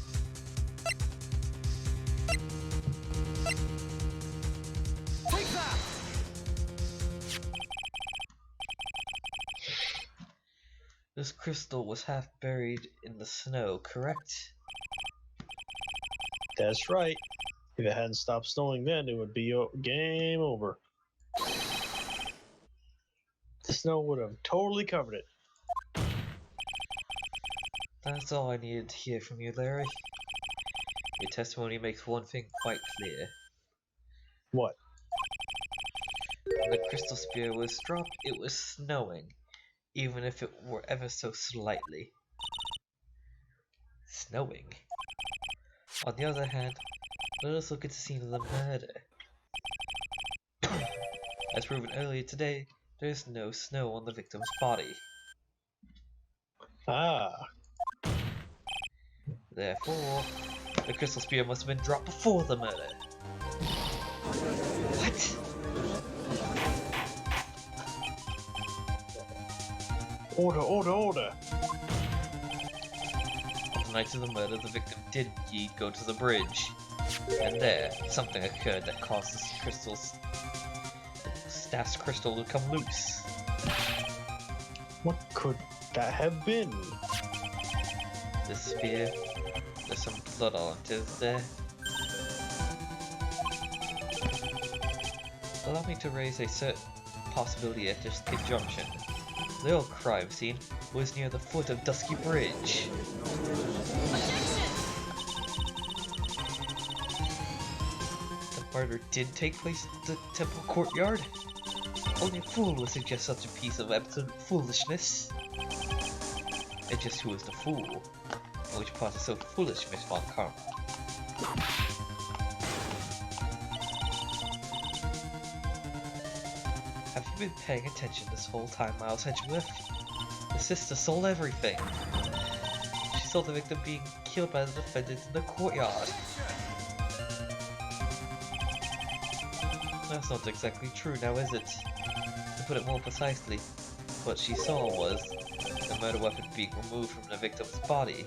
Take that! This crystal was half buried in the snow, correct? That's right. If it hadn't stopped snowing then, it would be game over. The snow would have totally covered it. That's all I needed to hear from you, Larry. Your testimony makes one thing quite clear. What? When the crystal spear was dropped, it was snowing, even if it were ever so slightly. Snowing? On the other hand, let us look at the scene of the murder. As proven earlier today, there is no snow on the victim's body. Ah. Therefore, the crystal spear must have been dropped before the murder. What? Order, order, order! On the night of the murder, the victim did indeed go to the bridge. And there, something occurred that caused Staff's crystal to come loose. What could that have been? The spear, there's some blood on it, is there? Allow me to raise a certain possibility at this conjunction. The old crime scene was near the foot of Dusky Bridge. The murder did take place in the temple courtyard? Only a fool would suggest such a piece of absolute foolishness. And just who is the fool? And which part is so foolish, Miss Von Karma? Have you been paying attention this whole time, Miles Edgeworth? The sister sold everything. She saw the victim being killed by the defendant in the courtyard. That's not exactly true now, is it? To put it more precisely, what she saw was the murder weapon being removed from the victim's body.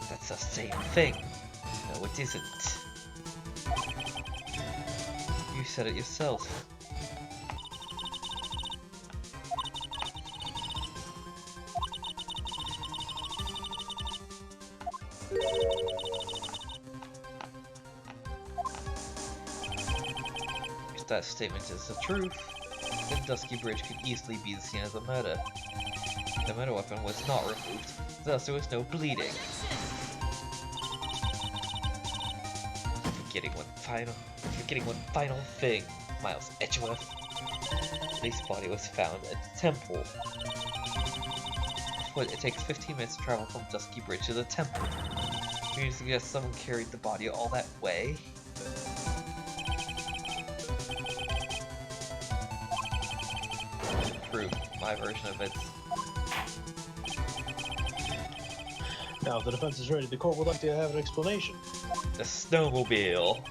That's the same thing. No, it isn't. You said it yourself. If that statement is the truth, then Dusky Bridge could easily be the scene of the murder. The murder weapon was not removed, thus there was no bleeding. Forgetting one final thing, Miles Edgeworth. This body was found at the temple. It takes 15 minutes to travel from Dusky Bridge to the temple. You suggest someone carried the body all that way? Prove my version of it. Now, if the defense is ready, the court would like to have an explanation. The snowmobile.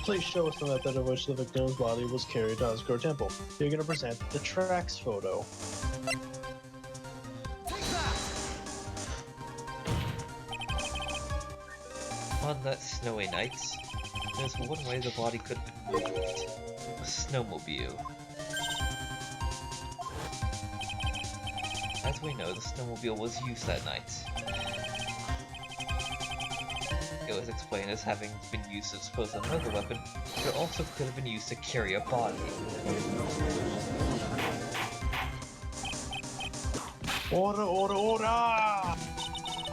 Please show us the method of which the victim's body was carried to Oscar Temple. You're going to present the tracks photo. Take that! On that snowy night, there's one way the body could have been moved. A snowmobile. As we know, the snowmobile was used that night. It was explained as having been used to dispose of another weapon, but it also could have been used to carry a body. Order, order, order!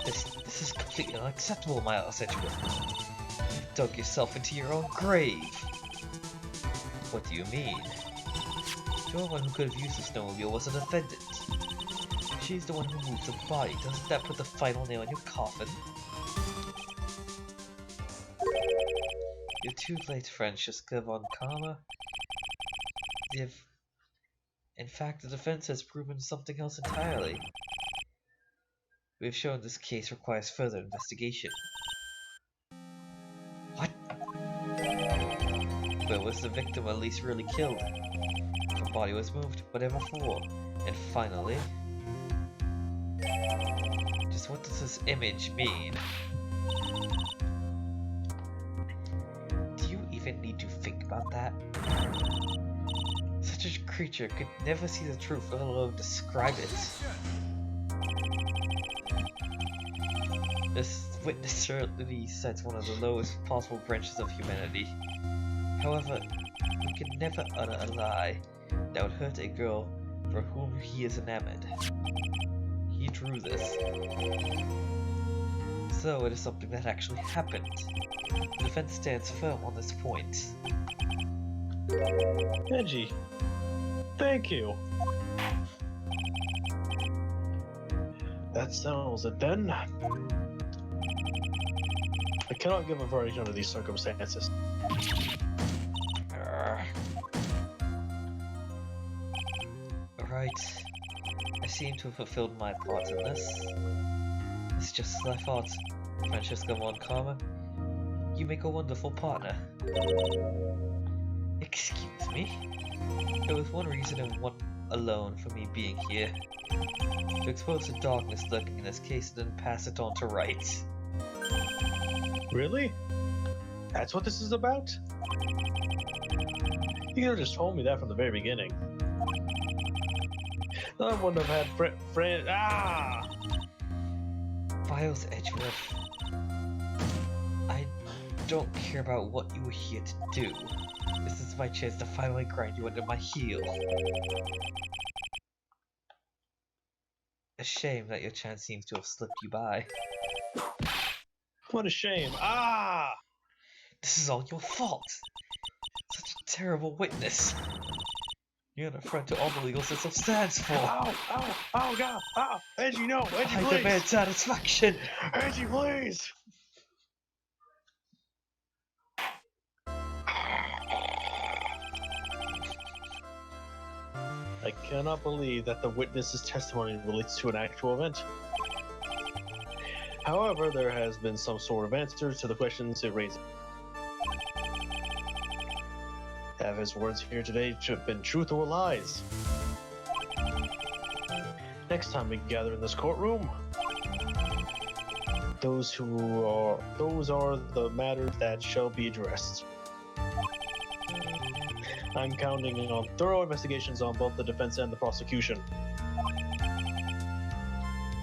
This is completely unacceptable, Miles Edgeworth. You've dug yourself into your own grave. What do you mean? The only one who could have used the snowmobile was the defendant. She's the one who moved the body. Doesn't that put the final nail in your coffin? You're too late, Francesca von Karma. In fact, the defense has proven something else entirely. We have shown this case requires further investigation. What? longer was the victim at least really killed. Her body was moved, whatever for. And finally... Just what does this image mean? Do you even need to think about that? Such a creature could never see the truth, let alone describe it. This witness certainly sets one of the lowest possible branches of humanity. However, he could never utter a lie that would hurt a girl for whom he is enamored. He drew this. So it is something that actually happened. The defense stands firm on this point. Edgy. Thank you. That settles it then. I cannot give a verdict under these circumstances. Right. I seem to have fulfilled my part in this. It's just as I thought. Francesca Von Carmen, you make a wonderful partner. Excuse me? There was one reason and one alone for me being here. To expose the darkness lurking in this case and then pass it on to Wright. Really? That's what this is about? You could have just told me that from the very beginning. I wouldn't have had friend. Miles Edgeworth. I don't care about what you were here to do. This is my chance to finally grind you under my heel. A shame that your chance seems to have slipped you by. What a shame. This is all your fault. Such a terrible witness. You're an affront to all the legal system stands for. Oh, God. Edgy, no. Edgy, I please. demand satisfaction. Edgy, please. I cannot believe that the witness's testimony relates to an actual event. However, there has been some sort of answer to the questions it raises. Have his words here today been truth or lies? Next time we gather in this courtroom, those are the matters that shall be addressed. I'm counting on thorough investigations on both the defense and the prosecution.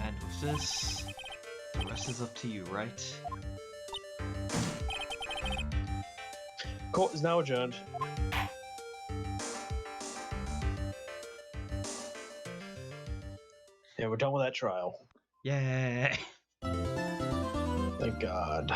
And with this, the rest is up to you, right? Court is now adjourned. Yeah, we're done with that trial. Yay! Thank God.